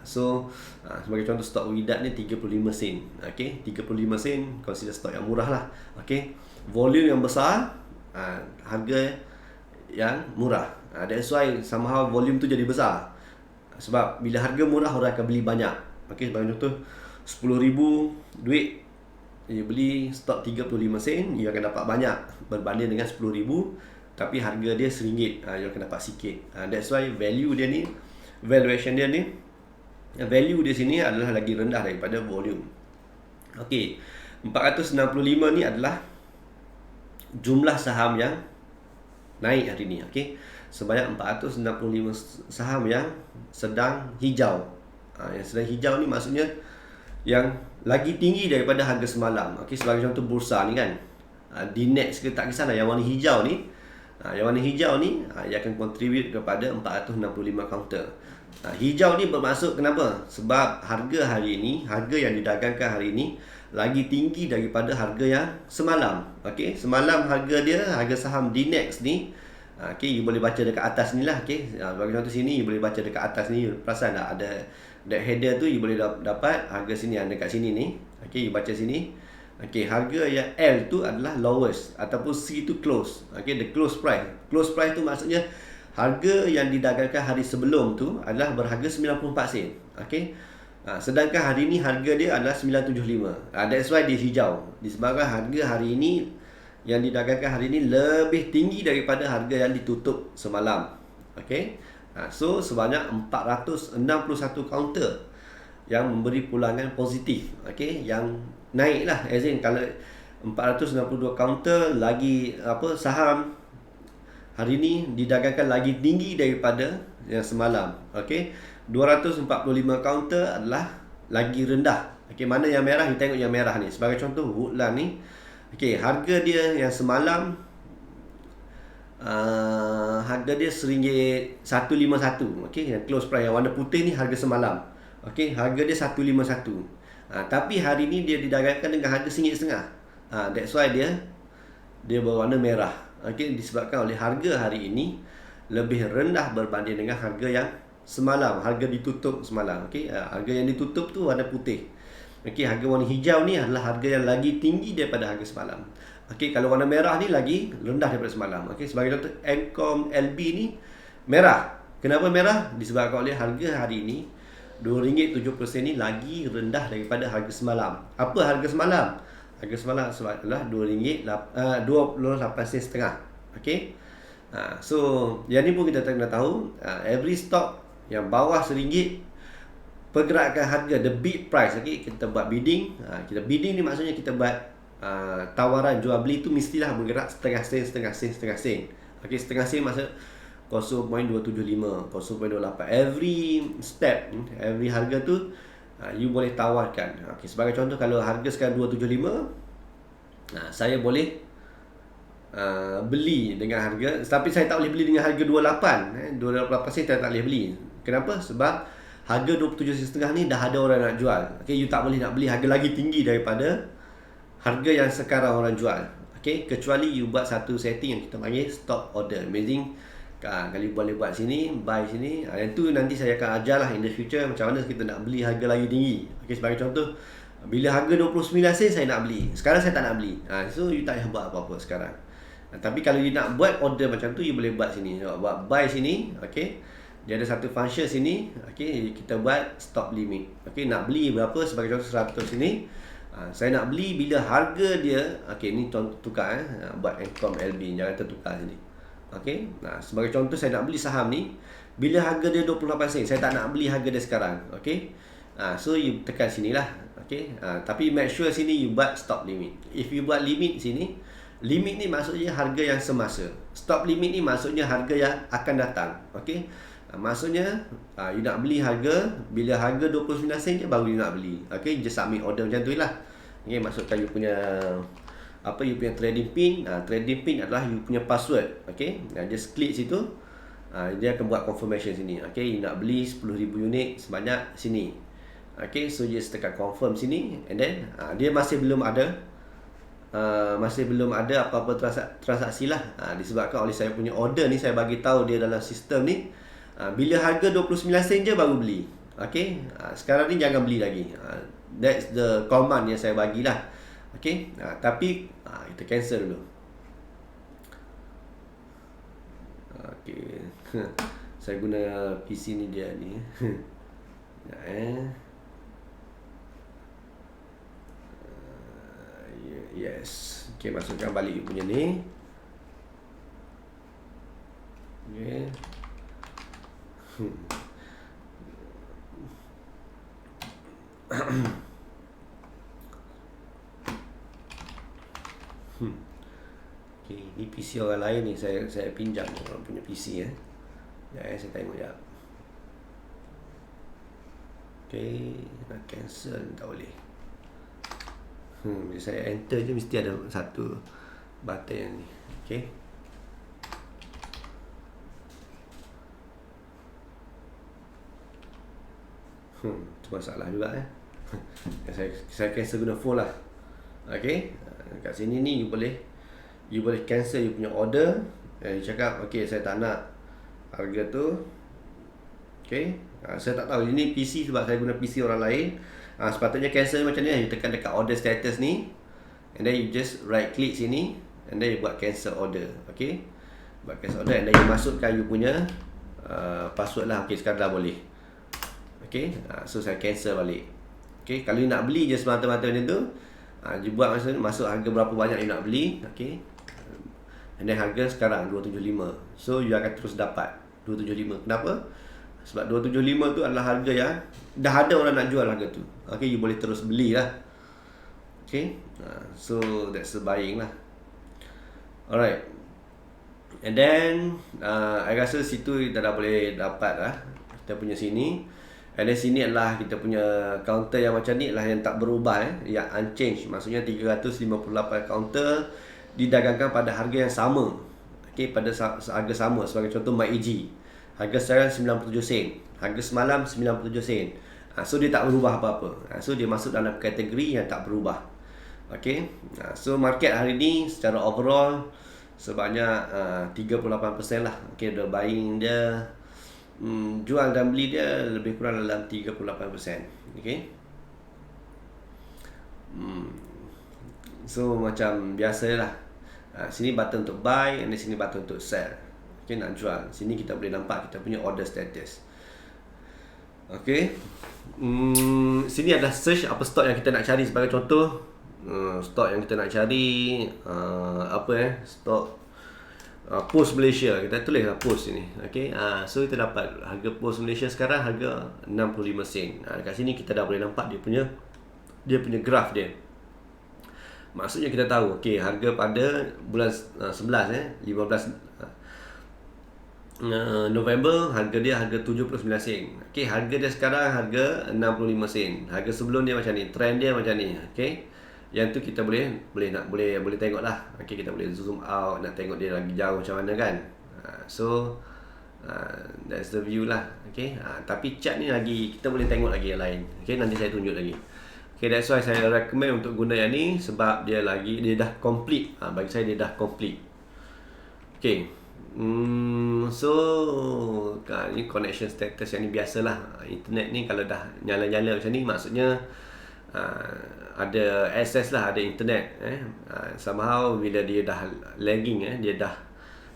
So sebagai contoh, stok Widat ni 35 sen. Okay, 35 sen consider stok yang murah lah. Okay, volume yang besar, harga yang murah. That's why somehow volume tu jadi besar. Sebab bila harga murah, orang akan beli banyak. Okay, sebagai contoh, 10,000 duit, you beli stok 35 sen, you akan dapat banyak berbanding dengan 10,000, tapi harga dia RM1, you akan dapat sikit. That's why value dia ni, valuation dia ni, value di sini adalah lagi rendah daripada volume. Okey, 465 ni adalah jumlah saham yang naik hari ni. Okey, sebanyak 465 saham yang sedang hijau. Yang sedang hijau ni maksudnya yang lagi tinggi daripada harga semalam. Okey, sebagai contoh bursa ni kan, D-Nex ke tak kisahlah, yang warna hijau ni, yang warna hijau ni ia akan contribute kepada 465 counter. Hijau ni bermaksud kenapa? Sebab harga hari ini, harga yang didagangkan hari ini lagi tinggi daripada harga yang semalam. Okey, semalam harga dia, harga saham D-Nex ni, okey, you boleh baca dekat atas ni lah. Okey, bagi contoh sini, you boleh baca dekat atas ni, perasan tak ada that header tu, you boleh dapat harga sini, yang dekat sini ni. Okey, you baca sini. Okey, harga yang L tu adalah lowest, ataupun C tu close. Okey, the close price. Close price tu maksudnya harga yang didagangkan hari sebelum tu adalah berharga 94 sen. Okey. Sedangkan hari ni harga dia adalah 975. That's why dia hijau. Disebabkan harga hari ini yang didagangkan hari ini lebih tinggi daripada harga yang ditutup semalam. Okey. So sebanyak 461 counter yang memberi pulangan positif. Okey, yang naik lah. As in, kalau 462 counter lagi saham hari ni didagangkan lagi tinggi daripada yang semalam. Okey, 245 counter adalah lagi rendah. Okey, mana yang merah? Kita tengok yang merah ni. Sebagai contoh, Woodland ni, okey, harga dia yang semalam harga dia RM1.151. Okey, yang close price yang warna putih ni harga semalam. Okey, harga dia 151. Tapi hari ni dia didagangkan dengan harga RM1.50. That's why dia berwarna merah. Okey, disebabkan oleh harga hari ini lebih rendah berbanding dengan harga yang semalam, harga ditutup semalam. Okey, harga yang ditutup tu warna putih. Okey, harga warna hijau ni adalah harga yang lagi tinggi daripada harga semalam. Okey, kalau warna merah ni lagi rendah daripada semalam. Okey, sebagai contoh, Ncom LB ni merah. Kenapa merah? Disebabkan oleh harga hari ini RM2.70 ni lagi rendah daripada harga semalam. Apa harga semalam? Harga semalam adalah RM2.28. Okey. So yang ni pun kita kena tahu, every stock yang bawah RM1, pergerakan harga, the bid price. Okey, kita buat bidding. Kita bidding ni maksudnya kita buat tawaran jual beli tu mestilah bergerak setengah sen. Okey, setengah sen maksud 0.275, 0.28. Every step, every harga tu you boleh tawarkan. Okey, sebagai contoh, kalau harga sekarang 275, saya boleh beli dengan harga, tapi saya tak boleh beli dengan harga 28 28 saya tak boleh beli. Kenapa? Sebab harga 27.5 ni dah ada orang nak jual. Okay, you tak boleh nak beli harga lagi tinggi daripada harga yang sekarang orang jual. Okay, kecuali you buat satu setting yang kita panggil stop order. Meaning kalau you boleh buat sini, buy sini, yang tu nanti saya akan ajar lah in the future macam mana kita nak beli harga lagi tinggi. Okay, sebagai contoh, bila harga 29 sen saya nak beli, sekarang saya tak nak beli. So you tak payah buat apa-apa sekarang. Tapi kalau you nak buat order macam tu, you boleh buat sini. Buat buy sini, okay. Dia ada satu function sini, okay. Kita buat stop limit. Okay, nak beli berapa, sebagai contoh 100 sini. Saya nak beli bila harga dia, okay, ni tukar buat Encom LB, jangan tertukar sini. Okay, sebagai contoh saya nak beli saham ni, bila harga dia 28 sen, saya tak nak beli harga dia sekarang. Okay, so you tekan sini lah. Okay, tapi make sure sini you buat stop limit. If you buat limit sini, limit ni maksudnya harga yang semasa. Stop limit ni maksudnya harga yang akan datang. Okey. Maksudnya you nak beli harga bila harga 29 sen je baru you nak beli. Okey, just submit order macam tu lah. Okey, masukkan you punya you punya trading pin. Trading pin adalah you punya password. Okey. Just klik situ. Dia akan buat confirmation sini. Okey, you nak beli 10,000 unit sebanyak sini. Okey, so just tekan confirm sini and then dia masih belum ada apa-apa transaksi lah. Disebabkan oleh saya punya order ni, saya bagi tahu dia dalam sistem ni bila harga 29 sen je baru beli. Okey, sekarang ni jangan beli lagi. That's the command yang saya bagilah. Okey, tapi kita cancel dulu. Okey. Saya guna PC ni dia ni. Yes. Okay, masukkan balik you punya ni. Okay. Okay, ni PC orang lain ni, saya pinjam orang punya PC ya. Saya tengok sekejap. Okay, nak cancel tak boleh. Bila saya enter je mesti ada satu button yang ni. Okay. Itu masalah juga saya cancel guna phone lah. Okay. Kat sini ni you boleh cancel you punya order. You cakap okay, saya tak nak harga tu. Okay. Saya tak tahu ini PC sebab saya guna PC orang lain. Sepatutnya cancel macam ni, you tekan dekat order status ni and then you just right click sini and then you buat cancel order. Okay, buat cancel order and then you masukkan you punya password lah. Okay, sekarang dah boleh. Okay, so saya cancel balik. Okay, kalau you nak beli je semata-mata macam tu, you buat masuk harga berapa banyak you nak beli. Okay, and then harga sekarang 275. So you akan terus dapat 275. Kenapa? Sebab 275 tu adalah harga yang dah ada orang nak jual harga tu. Okay, you boleh terus beli lah. Okay, so that's the buying lah. Alright. And then I rasa situ kita dah boleh dapat lah kita punya sini. And then sini adalah kita punya counter yang macam ni lah, yang tak berubah yang unchanged. Maksudnya 358 counter didagangkan pada harga yang sama. Okay, pada harga sama. Sebagai contoh MyEG, harga sekarang 97 sen, harga semalam 97 sen. So dia tak berubah apa-apa. So dia masuk dalam kategori yang tak berubah. Okay, so market hari ni secara overall sebanyak 38% lah. Okay, the buying dia, jual dan beli dia lebih kurang dalam 38%. Okay, so macam biasa lah. Sini button untuk buy dan sini button untuk sell. Okay, nak jual. Sini kita boleh nampak kita punya order status. Okay, sini adalah search apa stok yang kita nak cari. Sebagai contoh, stok yang kita nak cari stok post Malaysia. Kita tulislah post ini. Okay, so kita dapat harga post Malaysia sekarang harga 65 sen. Dekat sini kita dah boleh nampak dia punya graf dia. Maksudnya kita tahu okay, harga pada bulan 11 15 November harga dia harga 79 sen. Okey, harga dia sekarang harga 65 sen. Harga sebelum dia macam ni, trend dia macam ni. Okey. Yang tu kita boleh tengok lah. Okay, kita boleh zoom out, nak tengok dia lagi jauh macam mana kan. So that's the view lah. Okay, tapi chat ni lagi kita boleh tengok lagi yang lain. Okay, nanti saya tunjuk lagi. Okay, that's why saya recommend untuk guna yang ni, sebab dia dah complete. Bagi saya dia dah complete. Okay. So ni connection status yang ni biasalah. Internet ni kalau dah nyala-nyala macam ni, maksudnya ada access lah, ada internet. Somehow bila dia dah lagging, dia dah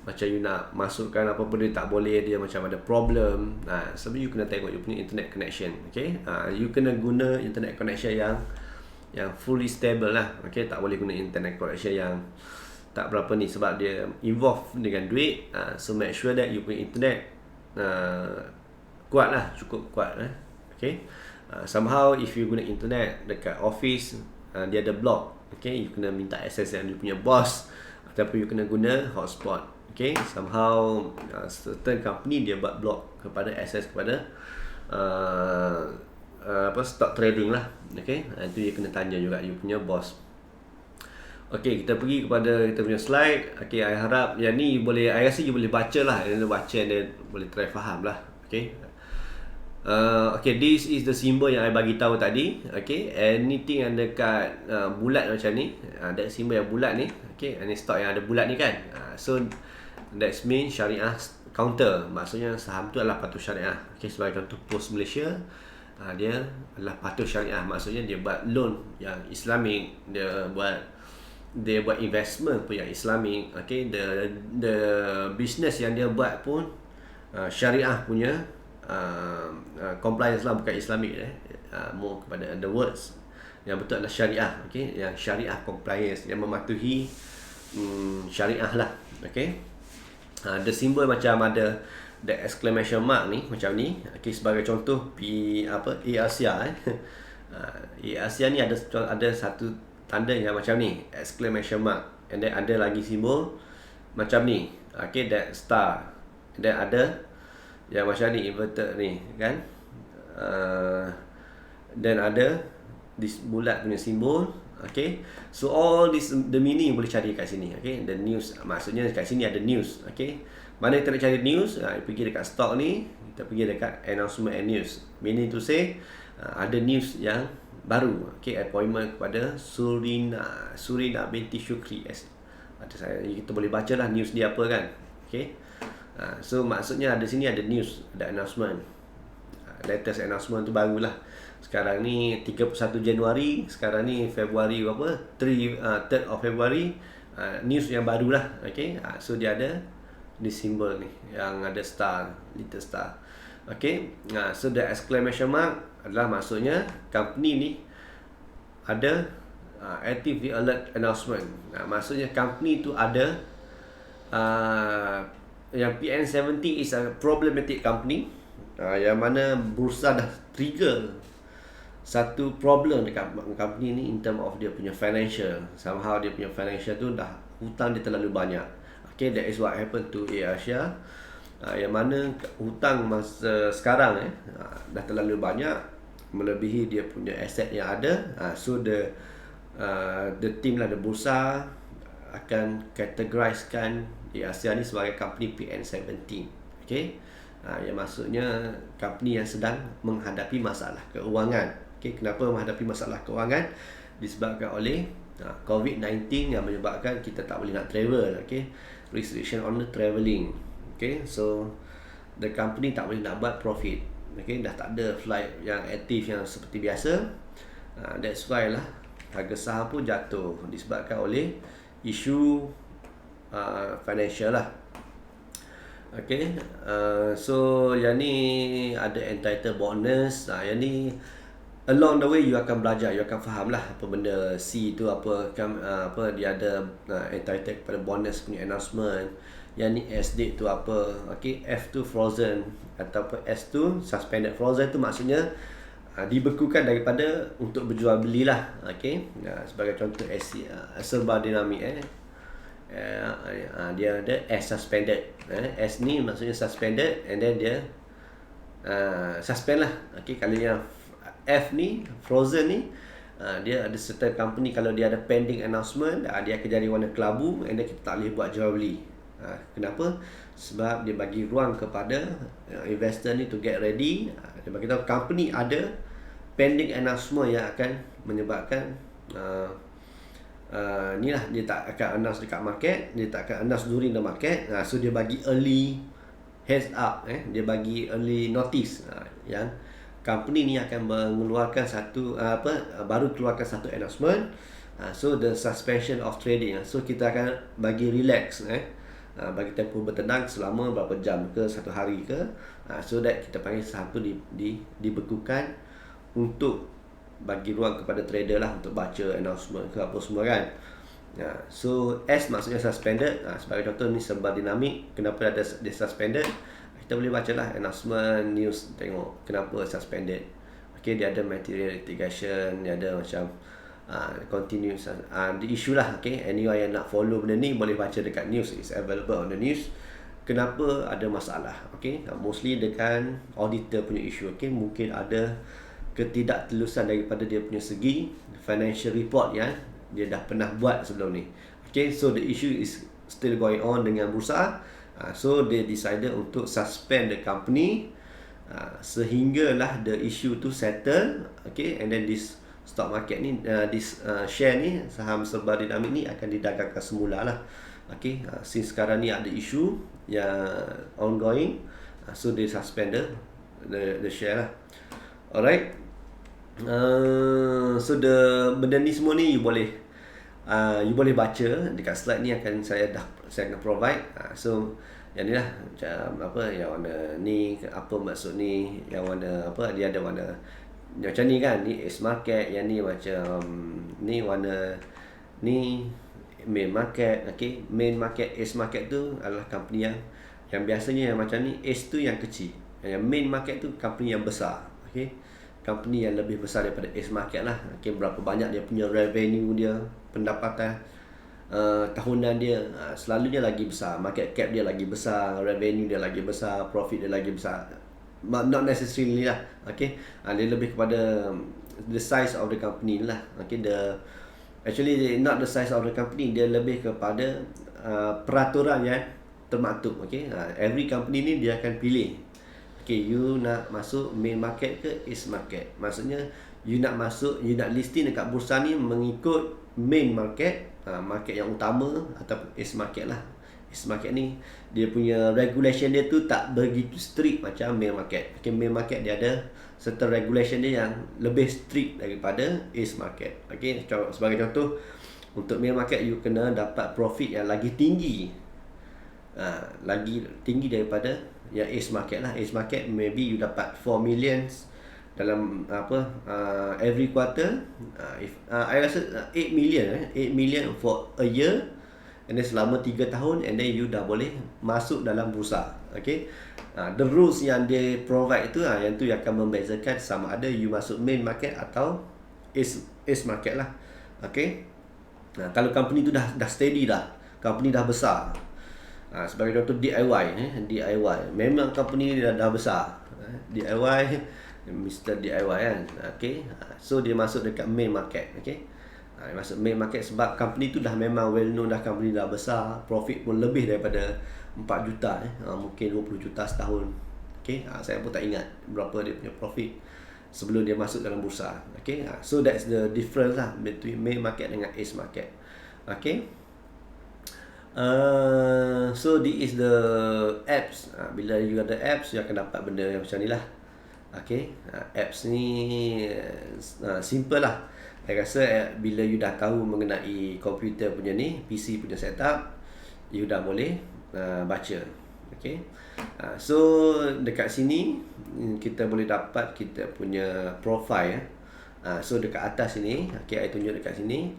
macam you nak masukkan apa-apa dia tak boleh, dia macam ada problem. So you kena tengok you punya internet connection. Okay, you kena guna internet connection yang fully stable lah. Okay, tak boleh guna internet connection yang tak berapa ni, sebab dia involve dengan duit. So make sure that you punya internet kuat lah, cukup kuat. Okay, somehow if you guna internet dekat office, dia ada block. Okay, you kena minta access yang you punya boss, ataupun you kena guna hotspot. Okay, somehow certain company dia buat block kepada access kepada stock trading lah. Okay, itu dia kena tanya juga you punya boss. Okay, kita pergi kepada kita punya slide. Okay, I harap yang ni boleh, I rasa you boleh baca lah, baca dan boleh try faham lah. Okay, okay, this is the symbol yang I bagi tahu tadi. Okay, anything yang dekat bulat macam ni, that symbol yang bulat ni. Okay, ini stock yang ada bulat ni kan. So that means syariah counter, maksudnya saham tu adalah patuh syariah. Okay, sebagai contoh Pos Malaysia, dia adalah patuh syariah, maksudnya dia buat loan yang Islamic, dia buat investment pun yang Islamic. Okay, the business yang dia buat pun syariah punya compliance lah, bukan Islamic. More kepada the words yang betul adalah syariah. Okay, yang syariah compliance, yang mematuhi syariah lah. Okay, the symbol macam ada the exclamation mark ni, macam ni. Okay, sebagai contoh Asia Asia ni ada satu tanda yang macam ni, exclamation mark, and then ada lagi simbol macam ni. Okay, that star, dan ada yang macam ni, inverted ni kan. Dan ada this bulat punya simbol. Okay, so all this, the meaning boleh cari kat sini. Okay, the news, maksudnya kat sini ada news. Okay, mana kita nak cari news, pergi dekat stock ni, kita pergi dekat announcement and news, meaning to say ada news yang baru. Okay, appointment kepada Surina binti Syukri. Kita boleh baca lah news dia apa kan. Okay, so maksudnya ada sini ada news, ada announcement. Latest announcement tu barulah. Sekarang ni 31 Januari, sekarang ni Februari berapa? 3rd of February, news yang baru lah. Okay, so dia ada di symbol ni yang ada star, little star. Okay, so the exclamation mark adalah maksudnya company ni ada active alert announcement. Maksudnya company tu ada yang PN70 is a problematic company, yang mana bursa dah trigger satu problem dekat company ni in term of dia punya financial. Somehow dia punya financial tu dah, hutang dia terlalu banyak. Okay, that is what happened to Asia. Yang mana hutang masa sekarang dah terlalu banyak, melebihi dia punya aset yang ada. So the team lah, the bursa akan categorisekan Asia ni sebagai company PN17. Okay, yang maksudnya company yang sedang menghadapi masalah keuangan. Okay, kenapa menghadapi masalah keuangan? Disebabkan oleh COVID-19 yang menyebabkan kita tak boleh nak travel. Okay, restriction on the travelling. Okay, so the company tak boleh nak buat profit. Okay, dah tak ada flight yang aktif yang seperti biasa. That's why lah harga saham pun jatuh, disebabkan oleh isu financial lah. Okay, so yang ni ada entitled bonus. Yang ni along the way you akan belajar, you akan faham lah apa benda C tu apa dia ada entitled kepada bonus punya announcement. Yang ni S date tu apa. Okay, F tu frozen ataupun S tu suspended. Frozen tu maksudnya dibekukan daripada untuk berjual beli lah. Okay, sebagai contoh Serba Dinamik dia ada S suspended. S ni maksudnya suspended, and then dia suspend lah. Okay, kalau yang F ni frozen ni Dia ada certain company kalau dia ada pending announcement, dia akan jadi warna kelabu, and then kita tak boleh buat jual beli. Kenapa? Sebab dia bagi ruang kepada investor ni to get ready. Dia bagi tahu company ada pending announcement yang akan menyebabkan ni lah, dia tak akan announce dekat market, dia tak akan announce during the market. So dia bagi early heads up, dia bagi early notice yang company ni akan mengeluarkan baru keluarkan satu announcement. So the suspension of trading, so kita akan bagi relax, bagi tempoh bertenang selama berapa jam ke, satu hari ke, so that kita panggil saham tu dibekukan untuk bagi ruang kepada trader lah untuk baca announcement ke apa semua kan. So S maksudnya suspended. Sebagai contoh ni serba dinamik, kenapa ada dia suspended, kita boleh baca lah announcement news, tengok kenapa suspended. Okay, dia ada material litigation, dia ada macam continuous the issue lah. Okay, anyone yang nak follow benda ni boleh baca dekat news, is available on the news. Kenapa ada masalah? Okay, mostly dengan auditor punya issue. Okay, mungkin ada ketidaktelusan daripada dia punya segi financial report yang dia dah pernah buat sebelum ni. Okay, so the issue is still going on dengan bursa. So they decided untuk suspend the company sehinggalah the issue tu settle. Okay, and then this stock market ni, this share ni, saham serba dinamik ni akan didagangkan semula lah. Okay, since sekarang ni ada isu yang ongoing, so they suspend the share lah. Alright. So benda ni semua ni you boleh baca dekat slide ni, saya akan provide. So yang ni lah, macam apa yang warna ni, apa maksud ni, yang warna apa, dia ada warna macam ni kan, ni is market, yang ni macam ni warna ni main market. Okay, main market, is market tu adalah company yang biasanya yang macam ni, is tu yang kecil, yang main market tu company yang besar. Okay, company yang lebih besar daripada Ace Market lah. Okay, berapa banyak dia punya revenue dia, pendapatan tahunan dia, selalunya lagi besar, market cap dia lagi besar, revenue dia lagi besar, profit dia lagi besar. Not necessarily lah. Okay, dia lebih kepada the size of the company lah. Okay, actually not the size of the company, dia lebih kepada peraturan yang termaktub. Okay, every company ni dia akan pilih, okay, you nak masuk main market ke is market. Maksudnya you nak masuk, you nak listing dekat bursa ni mengikut main market, market yang utama, ataupun is market lah. Is market ni dia punya regulation dia tu tak begitu strict macam main market. Okay, main market dia ada certain regulation dia yang lebih strict daripada is market. Okay, sebagai contoh, untuk main market you kena dapat profit yang lagi tinggi, lagi tinggi daripada yang Ace Market lah. Ace Market maybe you dapat 4 millions dalam every quarter. I rasa 8 million for a year, and then selama 3 tahun, and then you dah boleh masuk dalam bursa. Okay, the rules yang dia provide tu, yang tu yang akan membezakan sama ada you masuk main market atau Ace Market lah. Okay, kalau company tu dah steady dah, company dah besar, sebagai contoh DIY, memang company ni dah besar, DIY, Mr. DIY kan. Okay, so dia masuk dekat main market. Okay, masuk main market sebab company tu dah memang well known dah, company dah besar, profit pun lebih daripada 4 juta, mungkin 20 juta setahun. Okay, saya pun tak ingat berapa dia punya profit sebelum dia masuk dalam bursa. Okay, so that's the difference lah between main market dengan Ace Market. Okay, so this is the apps. Bila you ada apps, you akan dapat benda yang macam ni lah. Okay, apps ni simple lah. Saya rasa bila you dah tahu mengenai komputer punya ni, PC punya setup, you dah boleh baca. Okay, so dekat sini kita boleh dapat kita punya profile. So dekat atas sini, okay, saya tunjuk dekat sini.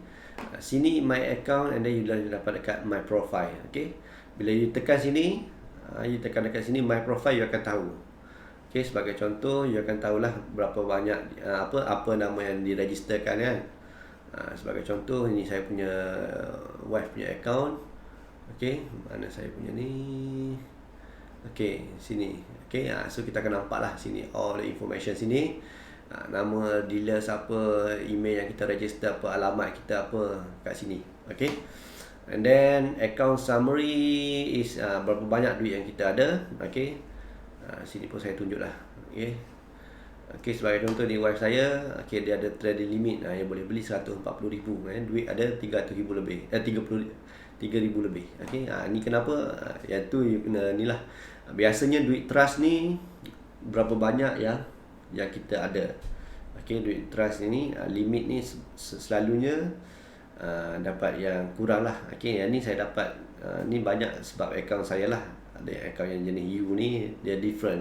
Sini my account, and then you dah dapat dekat my profile. Okay, bila you tekan sini, you tekan dekat sini my profile, you akan tahu. Okay, sebagai contoh, you akan tahulah berapa banyak apa nama yang diregisterkan kan. Sebagai contoh, ini saya punya wife punya account. Okay, mana saya punya ni? Okay, sini. Okay, so kita akan nampak lah sini all the information sini. nama dealer siapa, email yang kita register apa, alamat kita apa kat sini. Okay. And then account summary is berapa banyak duit yang kita ada. Okay. Sini pun saya tunjuk lah. Okay. Okay, sebagai contoh di wife saya, okay, dia ada trading limit yang boleh beli 140,000, duit ada 300,000 lebih, 33,000 lebih. Okay, ni kenapa? Yang tu you kena ni lah. Biasanya duit trust ni berapa banyak yang kita ada. Okay, duit trust ni limit ni selalunya dapat yang kurang lah. Okay, yang ni saya dapat ni banyak sebab akaun saya lah. Ada akaun yang jenis U ni dia different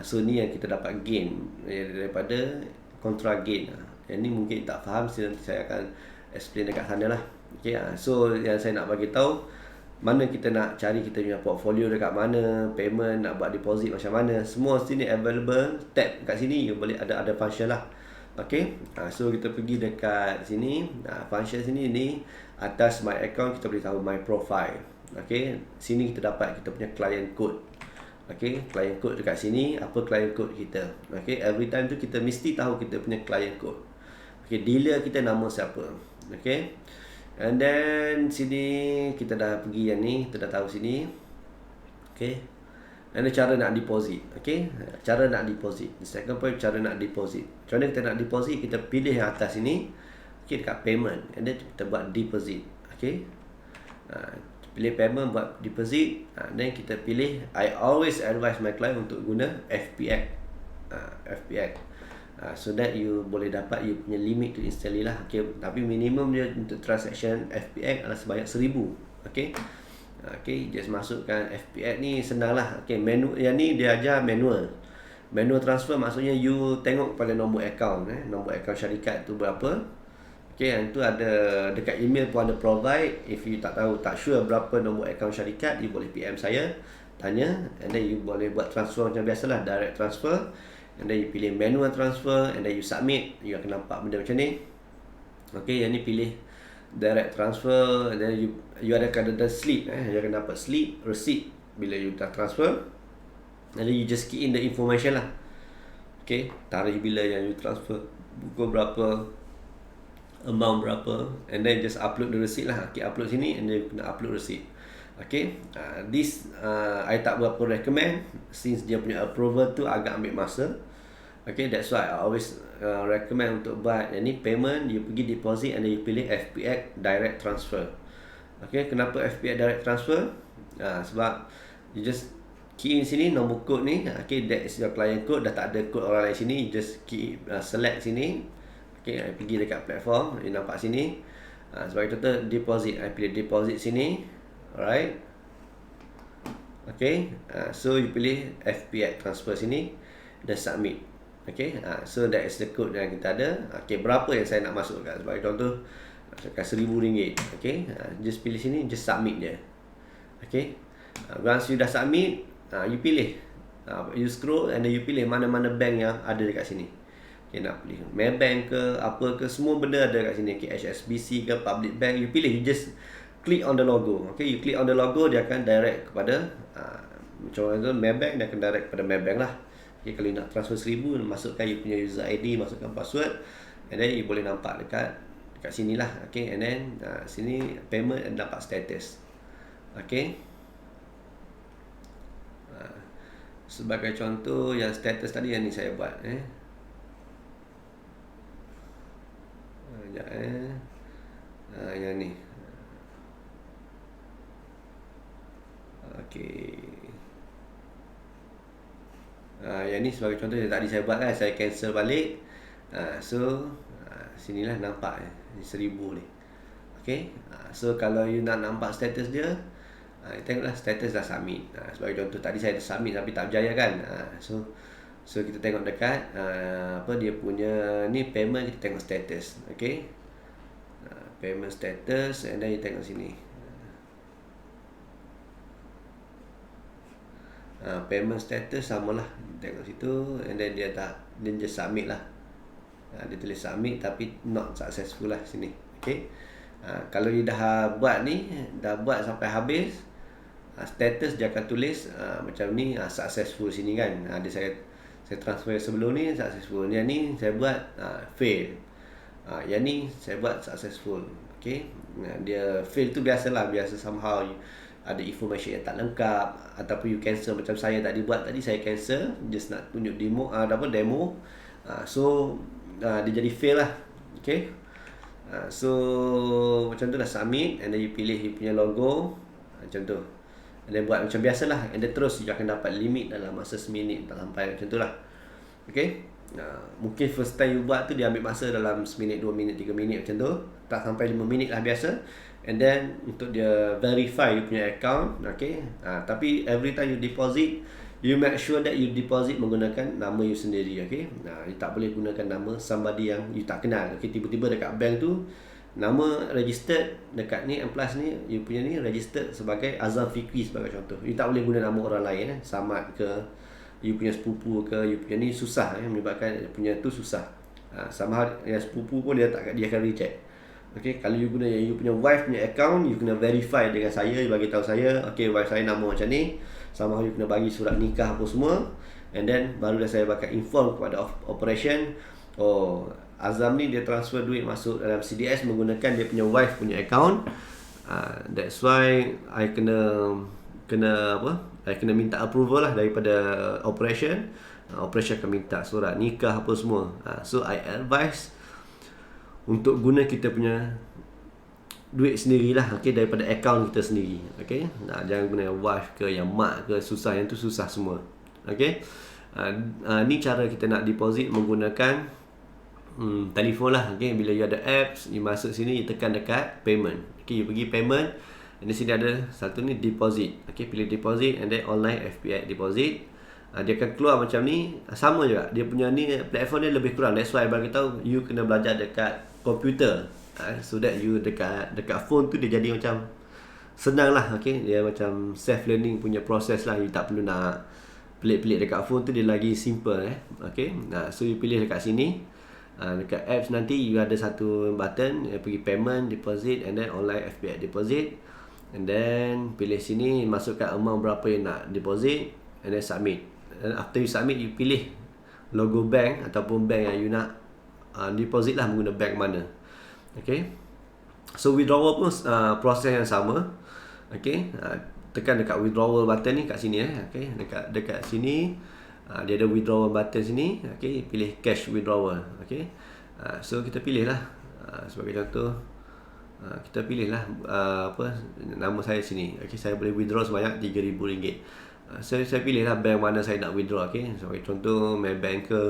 so ni yang kita dapat gain daripada contra gain. Yang ni mungkin tak faham, nanti saya akan explain dekat sana lah. Okay, so yang saya nak bagi tahu mana kita nak cari kita punya portfolio dekat mana, payment nak buat deposit macam mana, semua sini available. Tab kat sini you boleh ada function lah. Okay, so kita pergi dekat sini, function sini ni atas my account kita boleh tahu my profile. Okay, sini kita dapat kita punya client code. Okay, client code dekat sini, apa client code kita. Okay, every time tu kita mesti tahu kita punya client code. Okay, dealer kita nama siapa. Okay, and then sini kita dah pergi yang ni, kita dah tahu sini. Okay, and cara nak deposit. Okay, cara nak deposit. Second point, cara nak deposit. Macam mana kita nak deposit? Kita pilih yang atas sini. Okay, dekat payment, and then kita buat deposit. Okay, pilih payment buat deposit, then kita pilih. I always advise my client untuk guna FPX. So that you boleh dapat you punya limit tu instantly lah. Okay, tapi minimum dia untuk transaction FPX adalah sebanyak 1,000. Okay. Okay, just masukkan FPX ni senang lah. Okay, menu yang ni dia ajar manual. Manual transfer maksudnya you tengok pada nombor account, nombor account syarikat tu berapa. Okay, yang tu ada dekat email pun ada provide. If you tak tahu, tak sure berapa nombor account syarikat, you boleh PM saya, tanya, and then you boleh buat transfer macam biasalah, direct transfer, and then you pilih manual transfer, and then you submit. You akan nampak benda macam ni. Okay, yang ni pilih direct transfer, and then you ada slip, you akan dapat slip receipt bila you dah transfer, and then you just key in the information lah. Okay, tarikh bila yang you transfer, pukul berapa, amount berapa, and then just upload the receipt lah. Okay, upload sini, and then you kena upload receipt. Okay, this I tak berapa recommend since dia punya approval tu agak ambil masa. Okay, that's why I always recommend untuk buat yang ni payment, you pergi deposit, and then you pilih FPX direct transfer. Okay, kenapa FPX direct transfer? Sebab you just key in sini nombor kod ni. Okay, that is your client code, dah tak ada kod orang lain sini. You just key select sini. Okay, I pergi dekat platform, you nampak sini. Sebagai contoh deposit, I pilih deposit sini. Alright. Okay, so you pilih FPX transfer sini dan submit. Okay, so that is the code yang kita ada. Okay, berapa yang saya nak masukkan? Sebagai contoh, masukkan RM1,000. Okay, just pilih sini, just submit je. Okay, once you dah submit, you pilih, you scroll, and then you pilih mana-mana bank yang ada dekat sini. Okay, nak pilih Maybank ke, apa ke, semua benda ada kat sini. Okay, HSBC ke, Public Bank, you pilih, you just click on the logo. Okay, you click on the logo, dia akan direct kepada macam mana tu, Maybank, dia akan direct kepada Maybank lah. Okay, kalau you nak transfer 1,000, masukkan you punya user ID, masukkan password, and then you boleh nampak dekat sini lah. Okay, and then sini payment, and dapat status. Okay, sebagai contoh yang status tadi yang ni saya buat yang ni. Okay, yang ni sebagai contoh yang tadi saya buat kan, saya cancel balik. So sinilah nampak ni 1,000 ni. Okay, so kalau you nak nampak status dia, tengoklah status dah submit. Sebagai contoh tadi saya dah submit tapi tak berjaya kan. So kita tengok dekat apa dia punya ni payment, kita tengok status. Okay, payment status, and then you tengok sini. Payment status samalah, tengok situ, and then dia just submit lah. Dia tulis submit tapi not successful lah sini. Okay, kalau you dah buat ni, dah buat sampai habis, status dia akan tulis macam ni, successful sini kan. Saya Saya transfer sebelum ni successful, yang ni saya buat fail, yang ni saya buat successful. Okay, dia fail tu biasalah, biasa somehow ada information yang tak lengkap, ataupun you cancel. Macam saya tadi buat tadi, saya cancel just nak tunjuk demo, demo. So dia jadi fail lah. Okay, so macam tu dah submit, and then you pilih you punya logo macam tu, and then buat macam biasalah, and then terus you akan dapat limit dalam masa seminit, tak sampai macam tu lah. Okay, mungkin first time you buat tu dia ambil masa dalam seminit, 2 minit, 3 minit macam tu, tak sampai 5 minit lah biasa. And then untuk dia verify you punya account, okay, tapi every time you deposit, you make sure that you deposit menggunakan nama you sendiri. Okay, you tak boleh gunakan nama somebody yang you tak kenal. Okay, tiba-tiba dekat bank tu nama registered dekat ni Plus ni, you punya ni registered sebagai Azam Fikri sebagai contoh, you tak boleh guna nama orang lain, Samad ke, you punya sepupu ke, you punya ni susah, menyebabkan punya tu susah. Sama yang sepupu pun dia akan reject. Okay, kalau you guna you punya wife punya account, you kena verify dengan saya, you bagi tahu saya, okay, wife saya nama macam ni, sama you kena bagi surat nikah apa semua, and then baru dah saya bakal inform kepada operation, oh Azam ni dia transfer duit masuk dalam CDS menggunakan dia punya wife punya account. That's why I kena apa? I kena minta approval lah daripada operation. Operation akan minta surat nikah apa semua. So I advise untuk guna kita punya duit sendirilah, okay, daripada account kita sendiri. Okay, jangan guna yang wife ke, yang mak ke, susah, yang tu susah semua. Okay, ni cara kita nak deposit menggunakan telefon lah. Okay, bila you ada apps, you masuk sini, you tekan dekat payment. Okay, you pergi payment, and di sini ada satu ni deposit. Okay, pilih deposit, and then online FPX deposit. Dia akan keluar macam ni. Sama juga, dia punya ni platform dia lebih kurang. That's why bagi tahu you kena belajar dekat komputer, so that you dekat phone tu dia jadi macam senang lah. Okay, dia macam self learning punya proses lah. You tak perlu nak pelik-pelik dekat phone tu, dia lagi simple. Okay, so you pilih dekat sini. Dekat apps nanti you ada satu button, pergi payment, deposit, and then online FPX deposit, and then pilih sini, masukkan amount berapa yang nak deposit, and then submit. And after you submit, you pilih logo bank ataupun bank yang you nak deposit lah, menggunakan bank mana. Okay, so withdrawal pun proses yang sama. Okay, tekan dekat withdrawal button ni kat sini. Okay, dekat sini dia ada withdrawal button sini. Okay, pilih cash withdrawal. Okay, so kita pilih lah, sebagai contoh, kita pilih lah apa, nama saya sini. Okay, saya boleh withdraw sebanyak RM3,000. Saya pilih lah bank mana saya nak withdraw. Okay, sebagai contoh Maybank ke,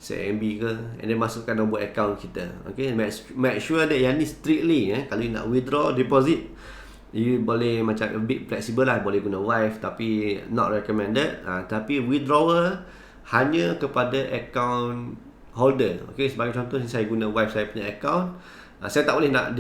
CIMB ke, and then masukkan nombor account kita. Okay, make sure that yang ni strictly, kalau you nak withdraw deposit, you boleh macam a bit flexible lah, boleh guna wife, tapi not recommended. Tapi withdrawal hanya kepada account holder. Okay, sebagai contoh saya guna wife saya punya account, saya tak boleh nak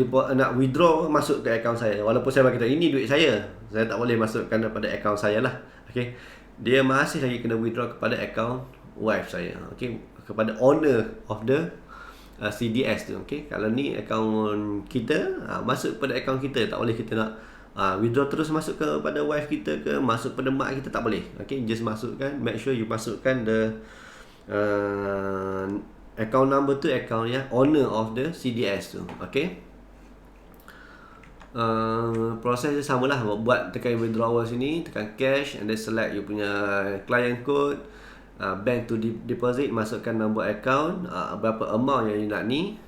withdraw masuk ke account saya, walaupun saya bagi tahu ini duit saya tak boleh masukkan kepada account saya lah. Okay, dia masih lagi kena withdraw kepada account wife saya. Okay, kepada owner of the CDS tu. Okay, kalau ni account kita, masuk pada account kita, tak boleh kita nak withdraw terus masuk kepada wife kita ke, masuk pada mak kita, tak boleh. Okay, just masukkan, make sure you masukkan the account number tu, account yang owner of the CDS tu. Okay, proses dia samalah. Buat tekan withdrawal sini, tekan cash, and then select you punya client code, bank to deposit, masukkan nombor account, berapa amount yang you nak ni.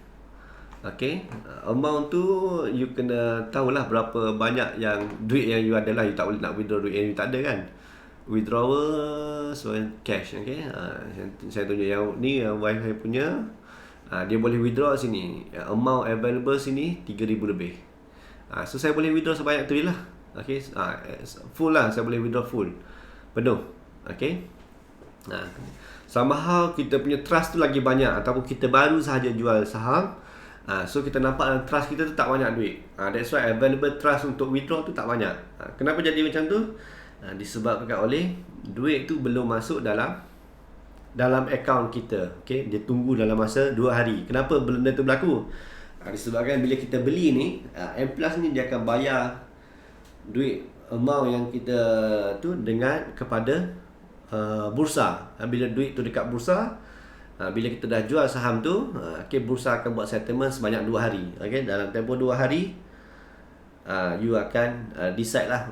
Okay, amount tu you kena tahulah berapa banyak yang duit yang you ada lah. You tak boleh nak withdraw duit yang you tak ada kan. Withdrawal, so cash. Okay, saya tunjuk yang ni, yang wife saya punya, dia boleh withdraw sini, amount available sini RM3,000 lebih. So saya boleh withdraw sebanyak tu je lah. Okay, full lah, saya boleh withdraw full, penuh. Okay, somehow kita punya trust tu lagi banyak, ataupun kita baru sahaja jual saham, so kita nampak trust kita tu tak banyak duit. That's why available trust untuk withdraw tu tak banyak. Kenapa jadi macam tu? Disebabkan oleh duit tu belum masuk dalam account kita. Okay, dia tunggu dalam masa 2 hari. Kenapa benda tu berlaku? Disebabkan bila kita beli ni, Plus ni dia akan bayar duit amount yang kita tu dengan kepada bursa. Bila duit tu dekat bursa, bila kita dah jual saham tu, bursa akan buat settlement sebanyak 2 hari. Dalam tempoh 2 hari, you akan decide lah,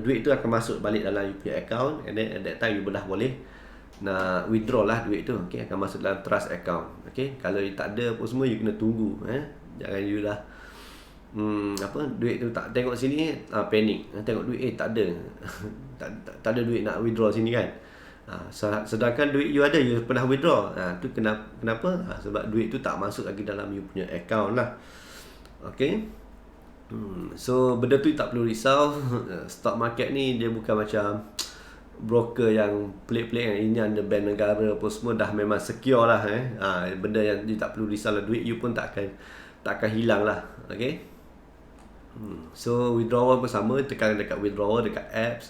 duit tu akan masuk balik dalam you punya account, and then at that time you dah boleh nak withdraw lah duit tu. Akan masuk dalam trust account. Kalau you tak ada apa semua, you kena tunggu. Jangan you dah duit tu tak tengok sini, panik, tengok duit tak ada tak ada duit nak withdraw sini kan. Sedangkan duit you ada, you pernah withdraw, tu kenapa? Sebab duit tu tak masuk lagi dalam you punya account lah. So benda tu tak perlu risau. Stock market ni dia bukan macam broker yang pelik-pelik, ini under ban negara apa semua, dah memang secure lah. Benda yang you tak perlu risau lah. Duit you pun tak akan hilang lah. So withdrawal pun sama, tekan dekat withdrawal dekat apps,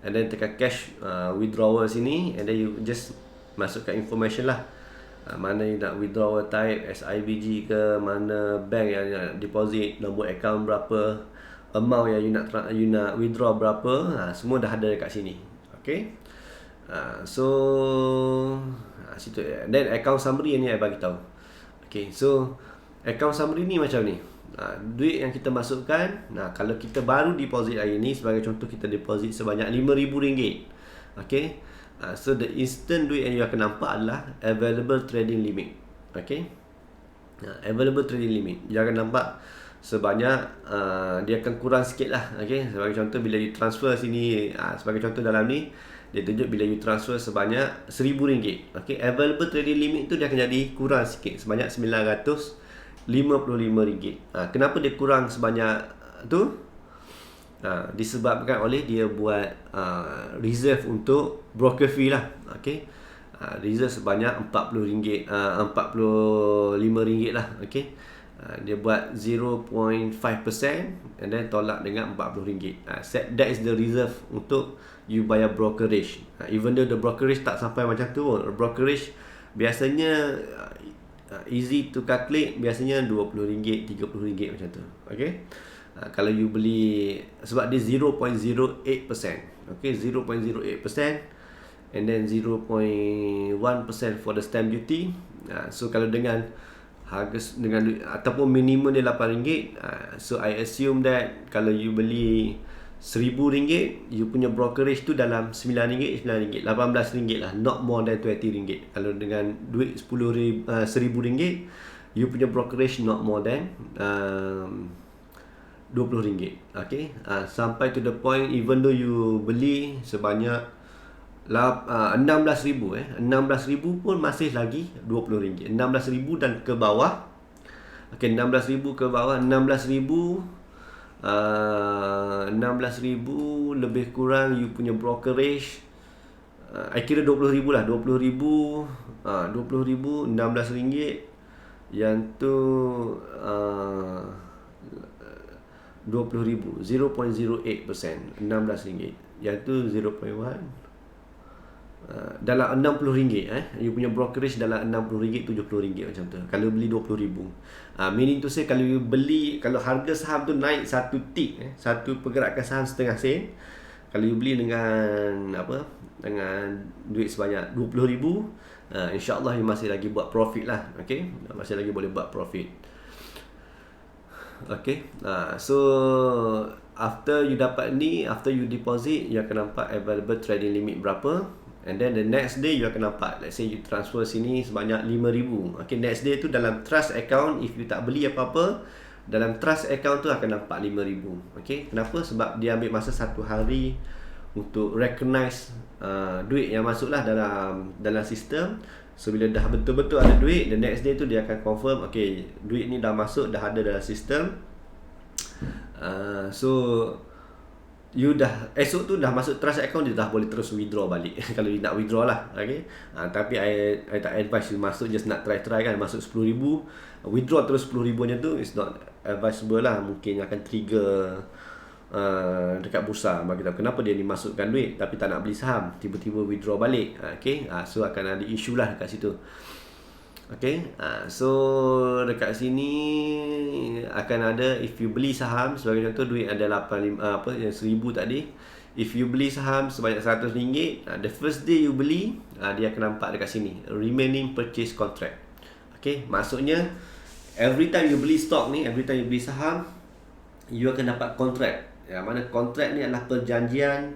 and then tekan cash withdrawal sini, and then you just masukkan information lah, mana you nak withdrawal type, SIBG ke, mana bank yang nak deposit, nombor account berapa, amount yang you nak withdraw berapa, semua dah ada dekat sini. So situ. Then account summary ni I bagi tahu. So account summary ni macam ni. Duit yang kita masukkan, kalau kita baru deposit hari ni, sebagai contoh kita deposit sebanyak RM5,000. So the instant duit yang you akan nampak adalah available trading limit. Available trading limit, you akan nampak sebanyak, dia akan kurang sikit lah. Sebagai contoh, bila you transfer sini, sebagai contoh dalam ni dia tunjuk bila you transfer sebanyak RM1,000. Available trading limit tu dia akan jadi kurang sikit, sebanyak RM955. Kenapa dia kurang sebanyak tu? Disebabkan oleh dia buat reserve untuk broker fee lah. Reserve sebanyak RM40, RM45 lah. Dia buat 0.5% and then tolak dengan RM40. That is the reserve untuk you bayar brokerage. Even though the brokerage tak sampai macam tu, brokerage biasanya easy to calculate, biasanya RM20, RM30 macam tu. Kalau you beli, sebab dia 0.08%. 0.08%, and then 0.1% for the stamp duty. So kalau dengan harga ataupun minimum dia RM8, so I assume that kalau you beli RM1,000, you punya brokerage tu dalam RM9, RM18 lah, not more than RM20. Kalau dengan duit RM10,000, you punya brokerage not more than RM20. Sampai to the point, even though you beli sebanyak RM16,000, RM16,000 pun masih lagi RM20. RM16,000 dan ke bawah, RM16,000 ke bawah, RM16,000 lebih kurang you punya brokerage, I kira RM20,000 lah. RM20,000, RM16, yang tu RM20,000, 0.08%, RM16, yang tu 0.1, dalam RM60, you punya brokerage dalam RM60, RM70 macam tu kalau beli RM20,000. Meaning to say, kalau you beli, kalau harga saham tu naik satu tick, satu pergerakan saham setengah sen, kalau you beli dengan dengan duit sebanyak RM20,000, insyaAllah you masih lagi buat profit lah. Masih lagi boleh buat profit. So after you dapat ni, after you deposit, you akan nampak available trading limit berapa. And then the next day you akan nampak, let's say you transfer sini sebanyak RM5,000. Next day tu dalam trust account, if you tak beli apa-apa, dalam trust account tu akan nampak RM5,000. Kenapa? Sebab dia ambil masa 1 hari untuk recognize duit yang masuk lah dalam sistem. So bila dah betul-betul ada duit, the next day tu dia akan confirm, duit ni dah masuk, dah ada dalam sistem. So you dah esok tu dah masuk trust account, dia dah boleh terus withdraw balik kalau you nak withdraw lah. Tapi I tak advise you masuk just nak try kan, masuk RM10,000 withdraw terus RM10,000 macam tu is not advisable lah. Mungkin akan trigger dekat bursa bagi tahu kenapa dia ni masukkan duit tapi tak nak beli saham, tiba-tiba withdraw balik. So akan ada isu lah dekat situ. So dekat sini akan ada, if you beli saham sebagai contoh, duit ada 85 yang 1,000 tadi, If you beli saham sebanyak RM100, the first day you beli, dia akan nampak dekat sini, remaining purchase contract. Okay, maksudnya every time you beli stock ni, every time you beli saham, you akan dapat kontrak. Yang mana kontrak ni adalah perjanjian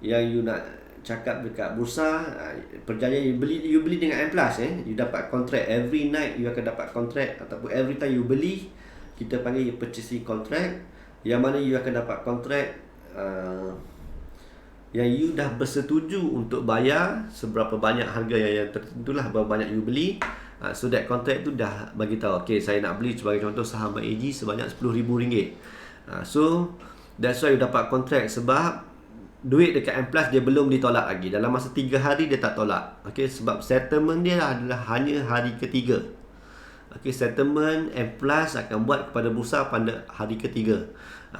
yang you nak cakap dekat bursa. Perjanjian you beli dengan M+, you dapat kontrak every night, you akan dapat kontrak, ataupun every time you beli, kita panggil purchasing contract, yang mana you akan dapat kontrak yang you dah bersetuju untuk bayar seberapa banyak harga yang tertentu lah, berapa banyak you beli. So that contract tu dah bagi tahu, okay, saya nak beli sebagai contoh saham AG sebanyak RM10,000. So that's why you dapat kontrak, sebab duit dekat M+ dia belum ditolak lagi. Dalam masa 3 hari dia tak tolak. Okay, sebab settlement dia adalah hanya hari ketiga. Okay, settlement M+ akan buat kepada bursa pada hari ketiga.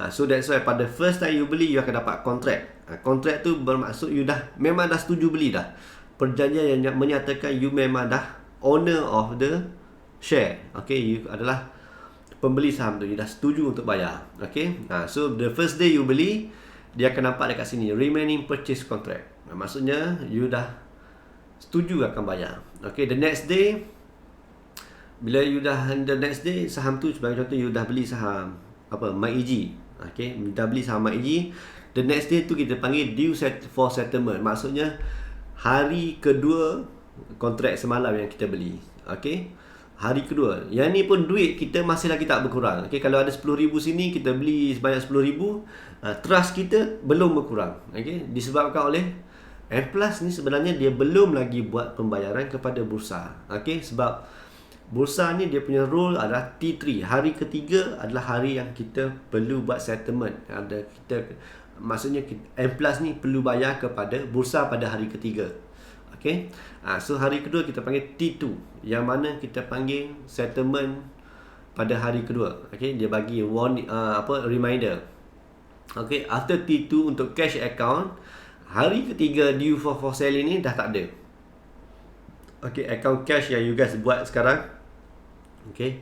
So that's why pada first time you beli, you akan dapat kontrak. Kontrak tu bermaksud you memang dah setuju beli dah. Perjanjian yang menyatakan you memang dah owner of the share. Okay, you adalah pembeli saham tu, you dah setuju untuk bayar. Okay, so the first day you beli, dia akan nampak dekat sini remaining purchase contract. Maksudnya you dah setuju akan bayar. Okay, the next day, bila you dah the next day, saham tu sebagai contoh you dah beli saham MyEG. Okay, dah beli saham MyEG, the next day tu kita panggil due for settlement. Maksudnya hari kedua kontrak semalam yang kita beli. Okay, hari kedua. Yang ni pun duit kita masih lagi tak berkurang. Okay, kalau ada RM10,000 sini, kita beli sebanyak RM10,000, trust kita belum berkurang. Okay, disebabkan oleh M+ ni sebenarnya dia belum lagi buat pembayaran kepada bursa. Okay, sebab bursa ni dia punya rule adalah T3. Hari ketiga adalah hari yang kita perlu buat settlement. Maksudnya M+ ni perlu bayar kepada bursa pada hari ketiga. Okay, so hari kedua kita panggil T2, yang mana kita panggil settlement pada hari kedua. Okay, dia bagi reminder. Okay, after T2 untuk cash account, hari ketiga due for sale ini dah tak ada. Okay, account cash yang you guys buat sekarang, okay,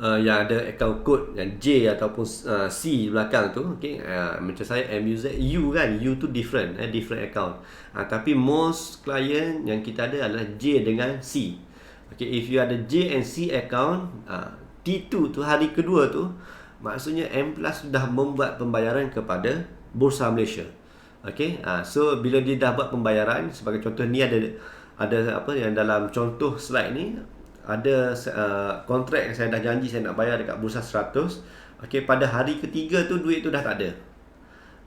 yang ada account code yang J ataupun C belakang tu, okay, macam saya MUZ, U kan, U tu different account. Tapi most client yang kita ada adalah J dengan C. Okay, if you ada J and C account, T2 tu hari kedua tu, maksudnya M+ sudah membuat pembayaran kepada Bursa Malaysia. Okay, so bila dia dah buat pembayaran, sebagai contoh ni ada apa yang dalam contoh slide ni, ada kontrak yang saya dah janji saya nak bayar dekat bursa 100. Okay, pada hari ketiga tu duit tu dah tak ada.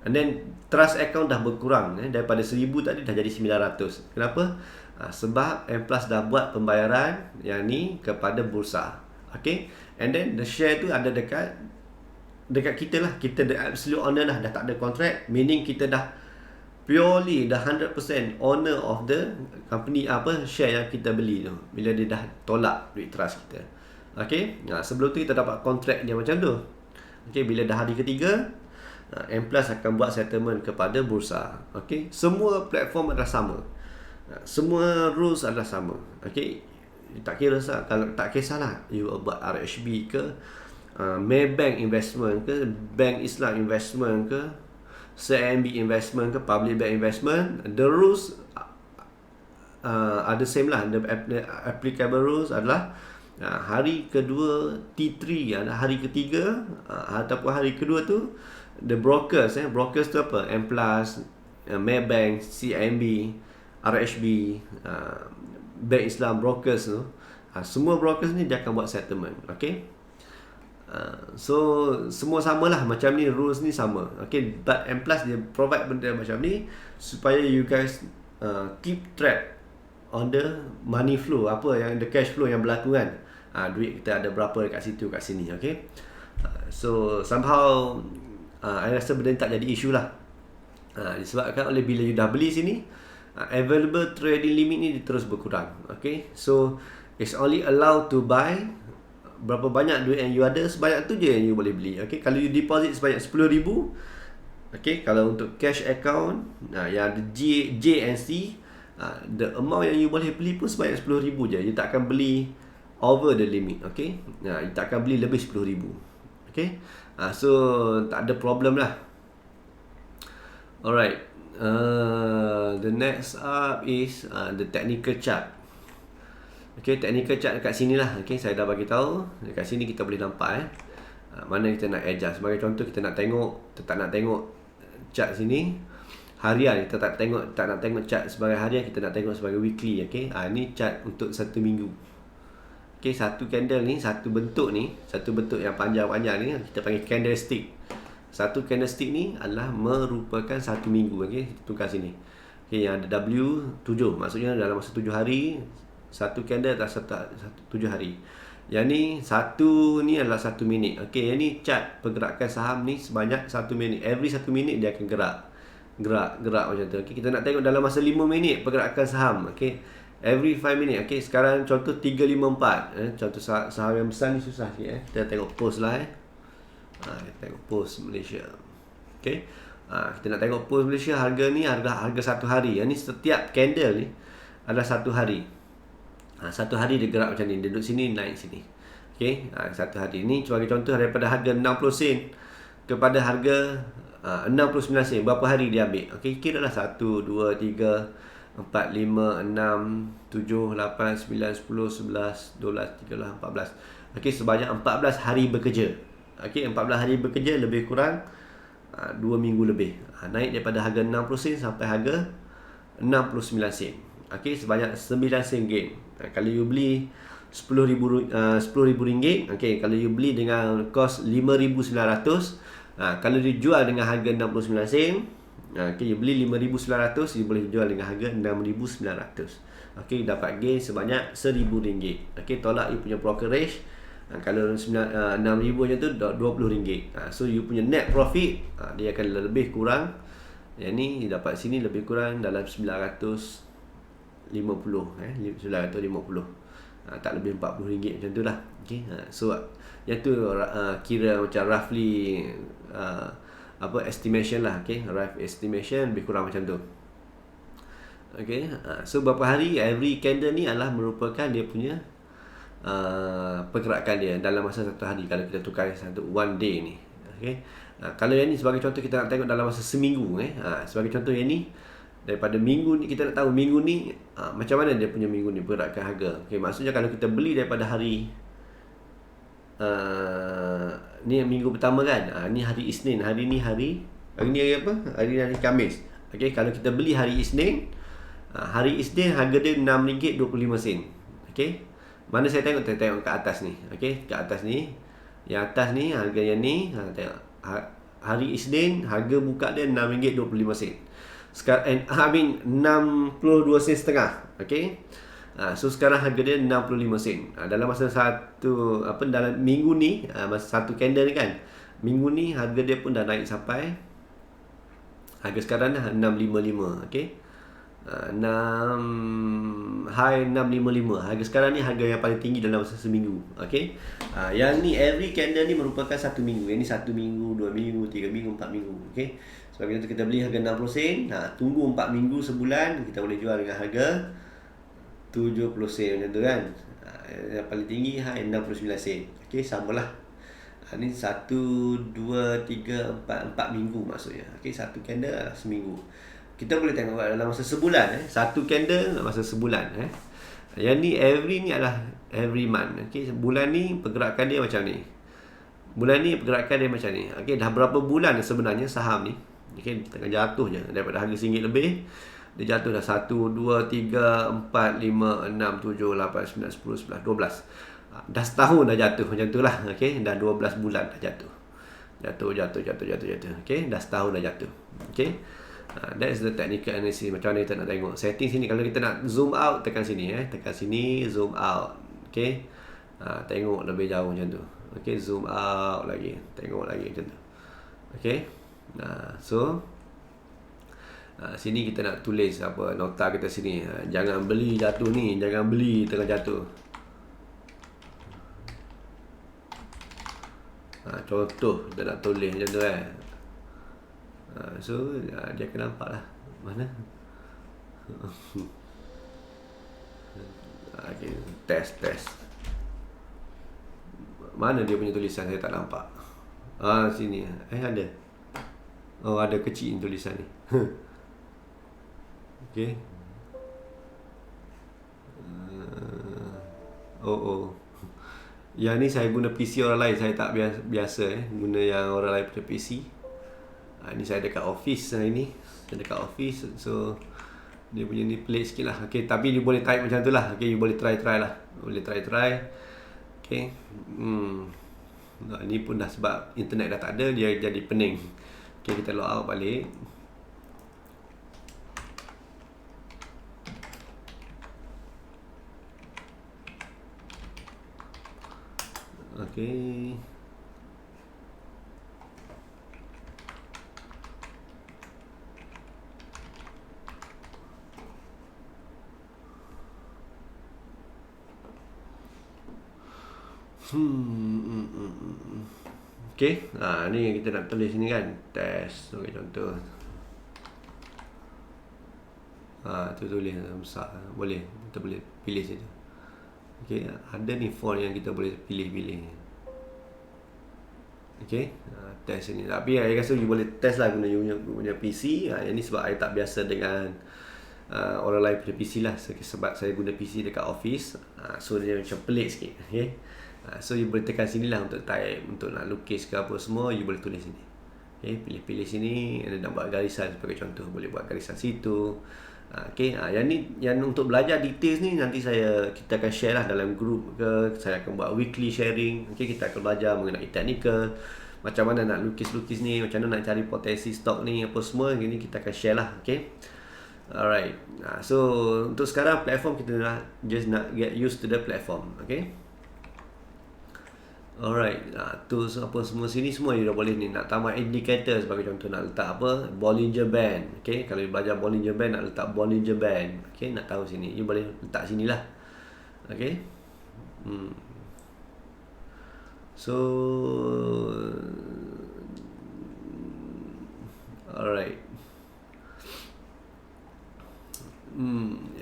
And then trust account dah berkurang, daripada 1,000 tadi dah jadi 900. Kenapa? Sebab M+ dah buat pembayaran yang ni kepada bursa. Okay, and then the share tu ada dekat kita lah. Kita the absolute owner dah tak ada kontrak, meaning kita dah purely dah 100% owner of the company, share yang kita beli tu, bila dia dah tolak duit trust kita. Okay, sebelum tu kita dapat kontrak dia macam tu. Okay, bila dah hari ketiga, M+ akan buat settlement kepada bursa. Okay, semua platform adalah sama, semua rules adalah sama. Okay, tak kira kalau tak kisahlah you buat RHB ke, Maybank Investment ke, Bank Islam Investment ke, CIMB Investment ke, Public Bank Investment, the rules are the same lah. The applicable rules adalah hari kedua T3 adalah hari ketiga, ataupun hari kedua tu the brokers, brokers tu apa, M+, Maybank, CIMB, RHB, Bank Islam brokers tu, semua brokers ni dia akan buat settlement. Okay, so semua samalah, macam ni, rules ni sama. Okay, but M+ dia provide benda macam ni supaya you guys keep track on the money flow, apa yang the cash flow yang berlaku kan. Duit kita ada berapa dekat situ kat sini. Okay, so somehow I rasa benda ni tak jadi isu lah. Disebabkan oleh bila you dah beli sini, available trading limit ni terus berkurang. Okay, so it's only allowed to buy berapa banyak duit yang you ada, sebanyak tu je yang you boleh beli. Okay, kalau you deposit sebanyak 10,000, okay, kalau untuk cash account yang ada J and C, the amount yang you boleh beli pun sebanyak 10,000 je. You tak akan beli over the limit. Okay, you tak akan beli lebih 10,000. Okay, so tak ada problem lah. Alright. The next up is the technical chart. Okay, technical chart dekat sini lah. Okay, saya dah bagi tahu. Dekat sini kita boleh nampak mana kita nak adjust. Sebagai contoh, kita nak tengok chart sini harian. Kita tak nak tengok chart sebagai harian, kita nak tengok sebagai weekly. Okay, ni chart untuk satu minggu. Okay, satu candle ni, satu bentuk yang panjang-panjang ni kita panggil candlestick. Satu candlestick ni adalah merupakan satu minggu. Okay, kita tukar sini. Okay, yang ada W7, maksudnya dalam masa 7 hari satu candle adalah 7 hari. Yang ni satu ni adalah 1 minit. Okay, yang ni chart pergerakan saham ni sebanyak 1 minit. Every 1 minit dia akan gerak macam tu. Okay, kita nak tengok dalam masa 5 minit pergerakan saham. Okay, every 5 minit. Okay, sekarang contoh 354. Contoh saham yang besar ni susah sikit. Kita tengok post lah. Kita tengok post Malaysia. Okay, kita nak tengok post Malaysia. Harga ni harga satu hari. Yang ni setiap candle ni adalah satu hari. Satu hari dia gerak macam ni. Dia duduk sini, naik sini. Okay, satu hari ni sebagai contoh, daripada harga 60 sen kepada harga 69 sen. Berapa hari dia ambil? Okay, kira lah 1, 2, 3, 4, 5, 6, 7, 8, 9, 10, 11, 12, 13, 14. Okay, sebanyak 14 hari bekerja. Okay, 14 hari bekerja, lebih kurang 2 minggu lebih. Naik daripada harga 60 sen sampai harga 69 sen. Okay, sebanyak 9 sen gain. Kalau you beli RM10,000, okay, kalau you beli dengan kos RM5,900, kalau dijual dengan harga 69 sen, okay, you beli RM5,900, you boleh jual dengan harga RM6,900. Okay, dapat gain sebanyak RM1,000. Okay, tolak you punya brokerage. Kalau RM6,000 macam tu, RM20. So you punya net profit dia akan lebih kurang, yang ni dapat sini lebih kurang dalam 950. 950. Tak lebih RM40 macam tu lah. Okay, so yang tu kira macam roughly estimation lah. Okay, rough estimation lebih kurang macam tu. Okay, so berapa hari every candle ni adalah merupakan dia punya pergerakan dia dalam masa satu hari. Kalau kita tukar satu one day ni. Okay, kalau yang ni sebagai contoh, kita nak tengok dalam masa seminggu. Sebagai contoh yang ni, daripada minggu ni, kita nak tahu minggu ni macam mana dia punya minggu ni pergerakan harga. Okay, maksudnya kalau kita beli daripada hari ni minggu pertama kan, ni hari Isnin, hari ni hari apa? Hari Khamis. Okay, kalau kita beli hari Isnin, hari Isnin harga dia RM6.25. Okay, mana saya tengok? Saya tengok ke atas ni. Okay, ke atas ni, yang atas ni harga yang ni, tengok hari Isnin harga buka dia RM6.25. Sekarang 62 sen setengah. Okay, so sekarang harga dia 65 sen. Dalam masa dalam minggu ni, masa satu candle ni kan, minggu ni harga dia pun dah naik sampai harga sekarang dah 655. Okay, high 655. Harga sekarang ni harga yang paling tinggi dalam masa seminggu. Okay, yang ni every candle ni merupakan satu minggu. Yang ni 1 minggu, 2 minggu, 3 minggu, 4 minggu. Okay, sebab itu kita beli harga 60 sen, tunggu 4 minggu, sebulan, kita boleh jual dengan harga 70 sen macam tu kan. Yang paling tinggi high 69 sen. Okay, samalah. Ni 1, 2, 3, 4 minggu maksudnya. Okay, satu candle seminggu. Kita boleh tengok dalam masa sebulan. Satu candle masa sebulan. Yang ni every ni adalah every month. Okay, bulan ni pergerakan dia macam ni. Bulan ni pergerakan dia macam ni. Okay, dah berapa bulan sebenarnya saham ni? Okay, tengah jatuh je daripada harga RM1 lebih. Dia jatuh dah 1, 2, 3, 4, 5, 6, 7, 8, 9, 10, 11, 12. Dah setahun dah jatuh macam tu lah. Okay, dah 12 bulan dah jatuh. Jatuh. Okay, dah setahun dah jatuh. Okay, that's the technical analysis. Macam mana kita nak tengok setting sini. Kalau kita nak zoom out, tekan sini. Tekan sini, zoom out. Okay, tengok lebih jauh macam tu. Okay, zoom out lagi, tengok lagi macam tu. Okay, so sini kita nak tulis apa nota kita sini. Jangan beli jatuh ni, jangan beli tengah jatuh. Contoh kita nak tulis macam tu so dia akan nampak lah mana. Okay, test. Mana dia punya tulisan, saya tak nampak. Sini. Ada. Oh, ada kecil tulisan ni. Okay. Oh. Yang ni saya guna PC orang lain. Saya tak biasa guna yang orang lain punya PC. Ni saya dekat office hari ni. Saya dekat office. So dia punya ni pelik sikit lah. Okay, tapi you boleh type macam tu lah. Okay, you boleh try lah. Boleh try. Okay. Ni pun dah sebab internet dah tak ada, dia jadi pening. Okay, kita log out balik. Okay. Okay, ni kita nak tulis ni kan, test. Okay, contoh. Tu tulis besar. Boleh, kita boleh pilih situ. Okay, ada ni font yang kita boleh pilih. Okay, test ni. Tapi saya rasa you boleh test lah guna you punya PC. Yang ni sebab saya tak biasa dengan orang lain punya PC lah. Sebab saya guna PC dekat office. So dia macam pelik sikit. Okay. So you boleh tekan sini lah untuk type, untuk nak lukis ke apa semua, you boleh tulis sini. Okay, pilih sini, ada nak buat garisan sebagai contoh, boleh buat garisan situ. Okay, yang untuk belajar details ni nanti kita akan share lah dalam group ke, saya akan buat weekly sharing. Okay, kita akan belajar mengenai technical, macam mana nak lukis ni, macam mana nak cari potensi stok ni, apa semua, ini kita akan share lah. Okay. Alright. So untuk sekarang platform kita just nak get used to the platform. Okay. Alright, tools apa semua sini semua you dah boleh ni. Nak tambah indicator sebagai contoh, nak letak apa, Bollinger Band. Okay, kalau you belajar Bollinger Band, nak letak Bollinger Band. Okay, nak tahu sini, you boleh letak sini lah. Okay. So alright.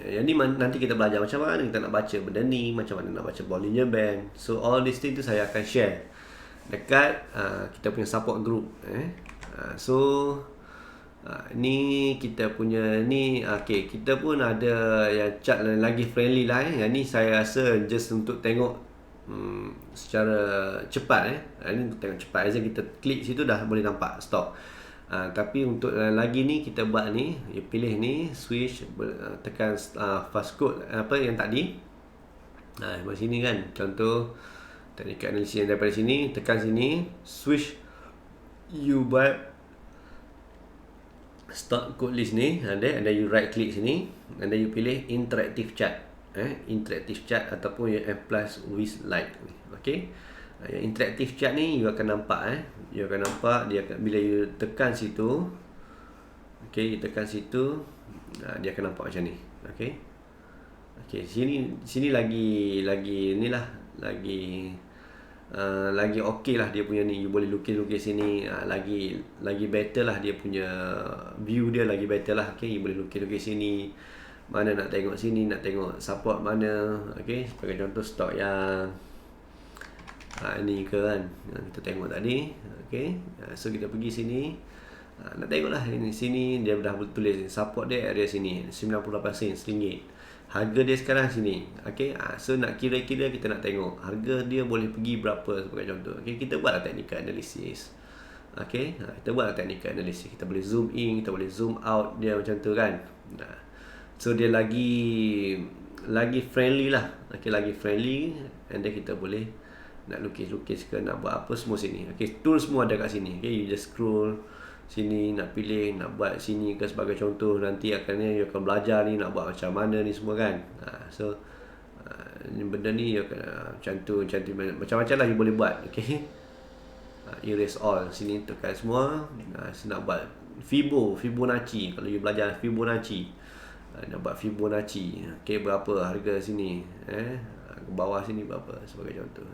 Yang ni nanti kita belajar macam mana kita nak baca benda ni, macam mana nak baca Bollinger Band. So all these things tu saya akan share dekat kita punya support group. So ni kita punya ni. Okay, kita pun ada yang chart lagi friendly lah. Yang ni saya rasa just untuk tengok secara cepat. Ini untuk tengok cepat aja, kita klik situ dah boleh nampak stop. Tapi untuk lagi ni kita buat ni, you pilih ni switch, tekan fast code apa yang tadi. Di sini kan, contoh technical analysis yang daripada sini, tekan sini switch, you buat start code list ni, and then you right click sini, and then you pilih interactive chart. Interactive chart ataupun yang plus with light. Okay. Yang interactive chart ni you akan nampak you akan nampak dia akan, bila you tekan situ, okay, you tekan situ, dia akan nampak macam ni. Okay. Okay, sini lagi inilah lagi okey lah dia punya ni. You boleh lukis sini, lagi better lah dia punya view dia, lagi better lah. Okay, you boleh lukis sini, mana nak tengok sini, nak tengok support mana. Okay, sebagai contoh stok yang ni ke kan, kita tengok tadi. Okay, so kita pergi sini, nak tengok lah ini sini dia dah tulis support dia area sini 98 sen RM1. Harga dia sekarang sini. Okay, so nak kira-kira, kita nak tengok harga dia boleh pergi berapa sebagai contoh. Okay, kita buatlah technical analysis. Okay, kita buatlah technical analysis. Kita boleh zoom in, kita boleh zoom out dia macam tu kan. So dia lagi friendly lah. Okay, lagi friendly, and then kita boleh nak lukis ke, nak buat apa semua sini. Okay, tool semua ada kat sini. Okay, you just scroll sini, nak pilih, nak buat sini ke sebagai contoh. Nanti you akan belajar ni nak buat macam mana ni semua kan. So benda ni you akan macam-macam lah you boleh buat. Okay, erase all sini, tekan semua. Nak buat Fibonacci. Kalau you belajar Fibonacci, nak buat Fibonacci. Okay, berapa harga sini, bawah sini berapa sebagai contoh.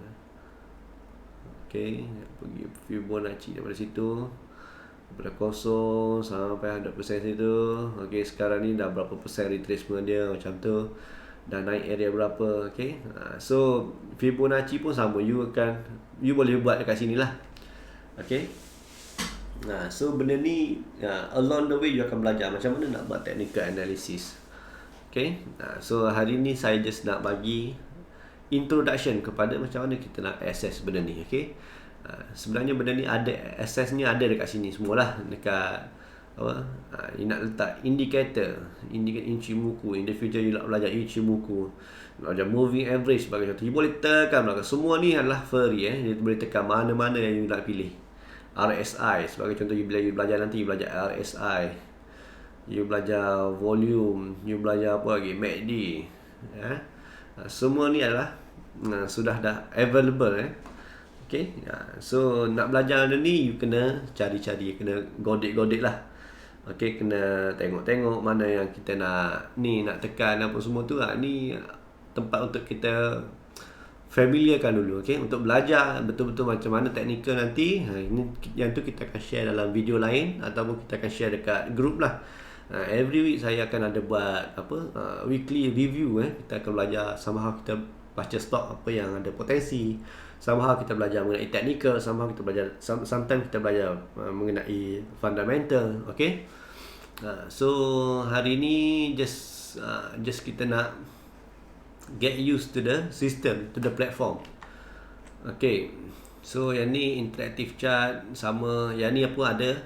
Okay, pergi Fibonacci daripada situ, daripada 0 sampai 100% situ. Okay, sekarang ni dah berapa persen retracement dia macam tu, dah naik area berapa. Okay, so Fibonacci pun sama, you boleh buat dekat sini lah. Okay, So benda ni along the way you akan belajar macam mana nak buat technical analysis. Okay, so hari ni saya just nak bagi introduction kepada macam mana kita nak access benda ni. Okay, sebenarnya benda ni ada, access ni ada dekat sini semualah, dekat apa, you nak letak indicator Ichimoku. In the future you nak belajar Ichimoku, nak belajar moving average sebagai contoh, you boleh tekan belakang. Semua ni adalah free. You boleh tekan mana-mana yang you nak pilih. RSI sebagai contoh, you belajar nanti, you belajar RSI, you belajar volume, you belajar apa lagi, MACD. Semua ni adalah sudah dah available. Okay, so nak belajar benda ni, you kena cari-cari, kena godek-godek lah. Okay, kena tengok-tengok mana yang kita nak tekan apa semua tu. Ni tempat untuk kita familiarkan dulu. Okay, untuk belajar betul-betul macam mana teknikal nanti, ini yang tu kita akan share dalam video lain, ataupun kita akan share dekat group lah. Every week saya akan ada buat weekly review. Kita akan belajar somehow, kita baca stock apa yang ada potensi, somehow kita belajar mengenai technical, somehow kita belajar, sometimes kita belajar mengenai fundamental. Okay, so hari ni just kita nak get used to the system, to the platform. Okay, so yang ni interactive chart sama, yang ni apa, ada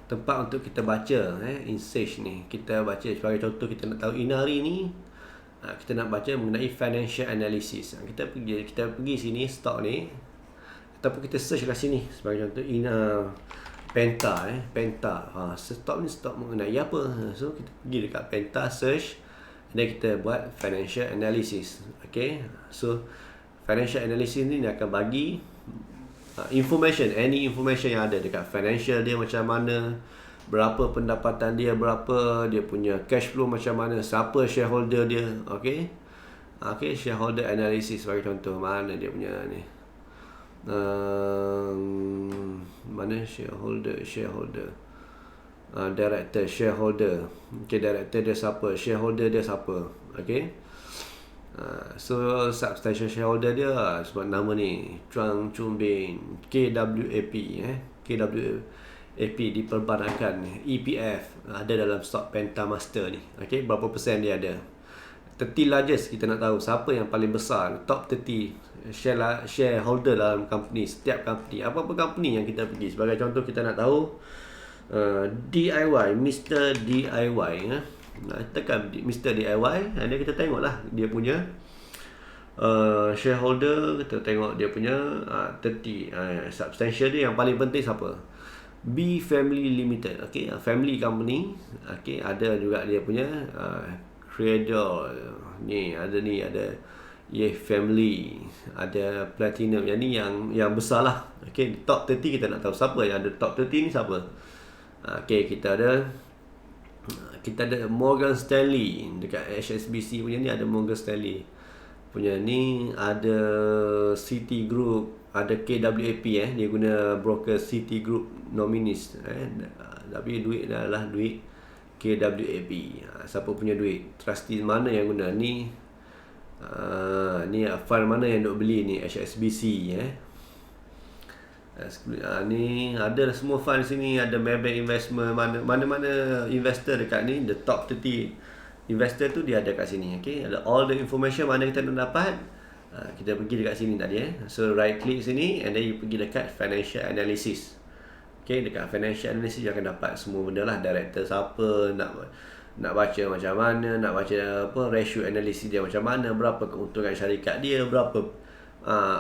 tempat untuk kita baca. In Sage ni kita baca, sebagai contoh kita nak tahu Inari ni, kita nak baca mengenai financial analysis. Kita pergi sini stock ni, ataupun kita search kat sini sebagai contoh Penta. Stock ni stock mengenai apa. So kita pergi dekat Penta, search, dan kita buat financial analysis. Okay, so financial analysis ni dia akan bagi information, any information yang ada dekat financial dia macam mana, berapa pendapatan dia, berapa dia punya cash flow macam mana, siapa shareholder dia. Okay, shareholder analysis sebagai contoh, mana dia punya ni, mana shareholder, director, shareholder. Okay, director dia siapa, shareholder dia siapa. Okay, so substantial shareholder dia sebab nama ni Chuang Chumbin, KWAP. KWAP diperbankan, EPF ada dalam stock Pentamaster ni. Okay, berapa persen dia ada, 30 largest. Kita nak tahu siapa yang paling besar, top 30 shareholder dalam company, setiap company. Apa-apa company yang kita pergi, sebagai contoh kita nak tahu DIY, Mr. DIY. Tekan Mr. DIY, dan kita tengoklah dia punya shareholder. Kita tengok dia punya 30 substantial dia. Yang paling penting siapa, B Family Limited. Okay, family company. Okay, ada juga dia punya Cradle ni, ada Family, ada Platinum. Yang ni yang besar lah. Okay, top 30 kita nak tahu siapa yang ada top 30 ni siapa. Okay, kita ada Morgan Stanley dekat HSBC punya ni, ada Morgan Stanley punya ni, ada Citigroup, ada KWAP. Dia guna broker Citigroup nominees. Tapi duit adalah duit KWAP. Siapa punya duit, trustee mana yang guna ni, ni fund mana yang duk beli ni, HSBC. Ni ada semua fund sini, ada Maybank Investment, mana-mana investor dekat ni, the top 30 investor tu dia ada kat sini. Okay, ada all the information mana kita nak dapat. Kita pergi dekat sini tadi. So right click sini, and then you pergi dekat financial analysis. Okay, dekat financial analysis you akan dapat semua benda lah, director siapa, nak baca macam mana, nak baca apa, ratio analysis dia macam mana, berapa keuntungan syarikat dia, berapa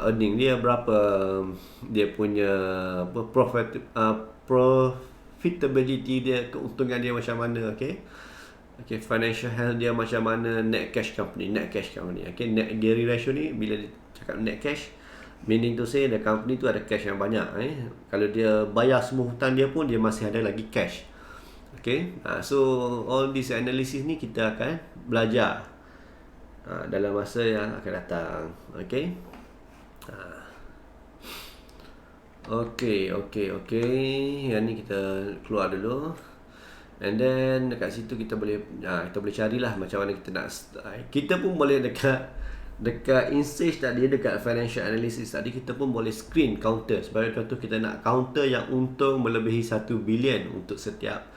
earning dia, berapa dia punya profitability dia, keuntungan dia macam mana. Okay, financial health dia macam mana, net cash company. Okay, net gearing ratio ni, bila dia cakap net cash, meaning to say the company tu ada cash yang banyak. Kalau dia bayar semua hutang dia pun, dia masih ada lagi cash. Okay, so all this analysis ni kita akan belajar dalam masa yang akan datang. Okay, yang ni kita keluar dulu, and then dekat situ kita boleh carilah macam mana kita nak. Kita pun boleh dekat dekat InSage tadi, dekat financial analysis tadi, kita pun boleh screen counter. Sebagai contoh, kita nak counter yang untung melebihi 1 bilion untuk setiap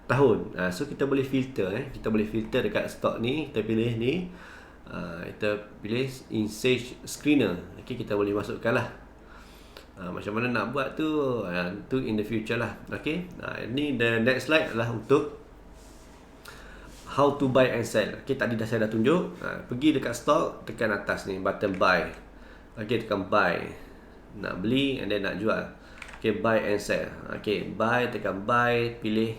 tahun. So kita boleh filter, kita boleh filter dekat stock ni. Kita pilih ni, kita pilih InSage Screener. Okay, kita boleh masukkan lah. Macam mana nak buat tu, tu in the future lah. Okay, ni the next slide adalah untuk how to buy and sell. Okay, tadi saya dah tunjuk. Pergi dekat stock, tekan atas ni button buy. Okay, tekan buy, nak beli and then nak jual. Okay, buy and sell. Okay, buy, tekan buy, pilih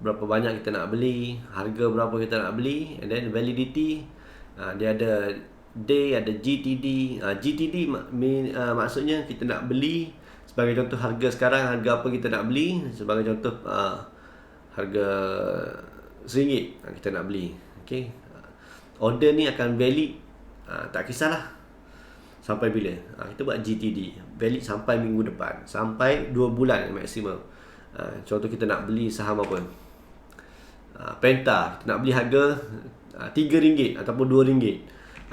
berapa banyak kita nak beli, harga berapa kita nak beli, and then validity. Dia ada day, ada GTD. GTD maksudnya kita nak beli. Sebagai contoh, harga sekarang, harga apa kita nak beli. Sebagai contoh, harga RM1 kita nak beli. Okay, order ni akan valid, tak kisahlah sampai bila. Kita buat GTD, valid sampai minggu depan, sampai 2 bulan maksimum. Contoh kita nak beli saham apa, Penta, kita nak beli harga RM3 ataupun RM2.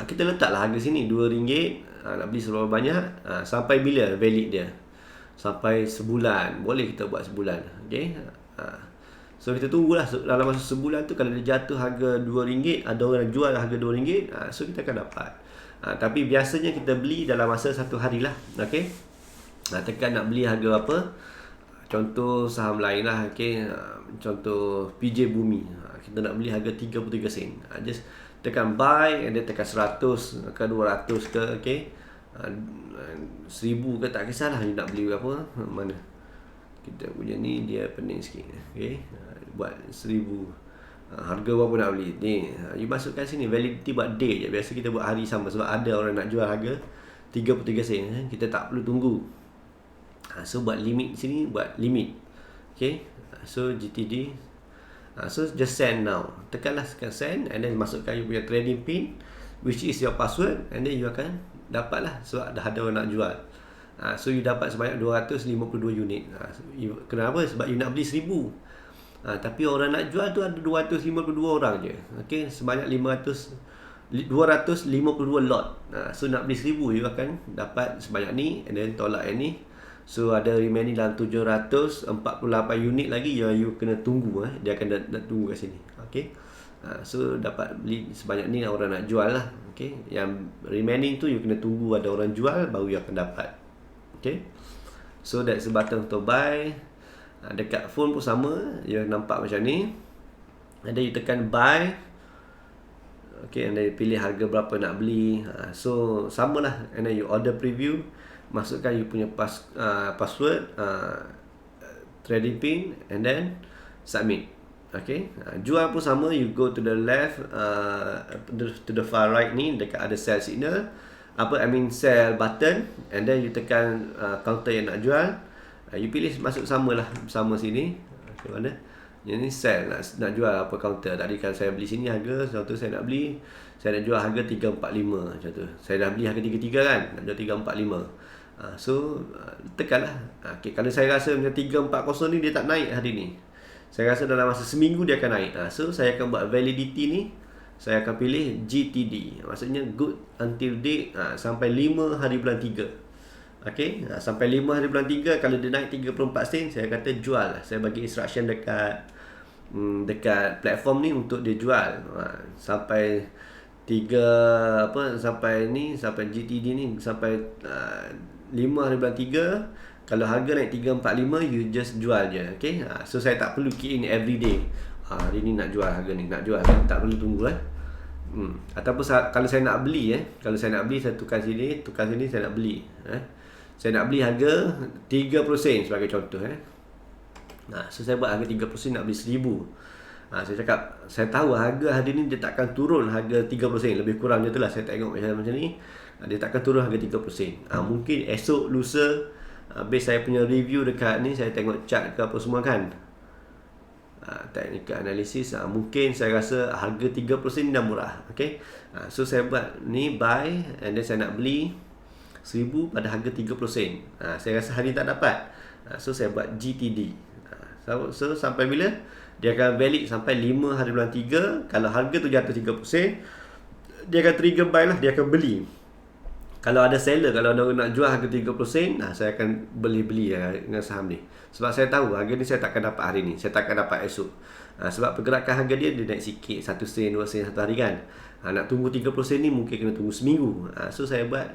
Kita letaklah harga sini RM2. Nak beli seberapa banyak, sampai bila valid dia. Sampai sebulan. Boleh kita buat sebulan. Okay, so kita tunggulah dalam masa sebulan tu. Kalau dia jatuh harga RM2, ada orang jual harga RM2, so kita akan dapat. Tapi biasanya kita beli dalam masa 1 hari lah. Okay, tekan nak beli harga apa. Contoh saham lain lah. Okay, contoh PJ Bumi, kita nak beli harga 33 sen. Just tekan buy and then tekan 100 ke 200 ke. Okay, 1000 ke, tak kisahlah you nak beli apa. Mana kita punya ni dia pening sikit. Okay, buat 1000. Harga berapa nak beli ni, you masukkan sini. Validity buat day je. Biasa kita buat hari sama, sebab ada orang nak jual harga 33 sen. Kita tak perlu tunggu. So buat limit sini, buat limit. Okay, so GTD. So just send now. Tekanlah send and then masukkan you punya trading pin, which is your password, and then you akan dapat lah. Sebab dah ada orang nak jual. So you dapat sebanyak 252 unit. Kenapa? Sebab you nak beli 1000. Tapi orang nak jual tu ada 252 orang je. Okay, sebanyak 252 lot. So nak beli 1000, you akan dapat sebanyak ni, and then tolak yang ni. So ada remaining dalam 748 unit lagi yang you kena tunggu. Dia akan tunggu kat sini. Okay, so dapat beli sebanyak ni, orang nak jual lah. Okay, yang remaining tu you kena tunggu ada orang jual, baru you akan dapat. Okay, so that's the button to buy. Dekat phone pun sama, you nampak macam ni. And then you tekan buy. Okay, and then pilih harga berapa nak beli. So sama lah. And then you order preview, masukkan you punya password, trading pin, and then submit. Okay, jual pun sama. You go to the left, to the far right ni, dekat ada sell signal, sell button, and then you tekan counter yang nak jual. You pilih masuk sama lah, sama sini. Macam mana? Yang ni sell, nak jual apa counter. Tadi kan saya beli sini harga, contoh saya nak beli, saya nak jual harga 345 macam tu. Saya dah beli harga 33 kan, nak jual 345. So tekanlah. Okay, kalau saya rasa macam 340 ni dia tak naik hari ni, saya rasa dalam masa seminggu dia akan naik. So saya akan buat validity ni, saya akan pilih GTD, maksudnya good until date, sampai 5 hari bulan 3. Okay, sampai 5 hari bulan 3. Kalau dia naik 34 sen, saya kata jual lah. Saya bagi instruction dekat platform ni untuk dia jual. Sampai 3 sampai ni, sampai GTD ni, sampai 5 hari bulan 3. Kalau harga naik 345, you just jual je. Okay, so saya tak perlu key in every day. Hari ni nak jual harga ni, nak jual, tak perlu tunggu Ataupun kalau saya nak beli, kalau saya nak beli, saya tukar sini, saya nak beli. Saya nak beli harga 30 sen sebagai contoh. So saya buat harga 30 sen, nak beli 1000. Saya cakap, saya tahu harga hari ni dia takkan turun harga 30 sen. Lebih kurang je tu lah, saya tengok macam ni. Dia takkan turun harga 30 sen. Mungkin esok, lusa, base saya punya review dekat ni, saya tengok chart ke apa semua kan. Technical analysis, mungkin saya rasa harga 30 sen dah murah. Okay, so saya buat ni buy, and then saya nak beli 1000 pada harga 30 sen. Saya rasa hari ni tak dapat. So saya buat GTD. So sampai bila? Dia akan valid sampai 5 hari bulan 3. Kalau harga tu jatuh 30 sen, dia akan trigger buy lah, dia akan beli. Kalau ada seller, kalau ada orang nak jual harga 30 sen, saya akan beli dengan saham ni. Sebab saya tahu harga ni saya takkan dapat hari ni, saya takkan dapat esok. Sebab pergerakan harga dia naik sikit, 1 sen, 2 sen satu hari kan. Nak tunggu 30 sen ni mungkin kena tunggu seminggu. So saya buat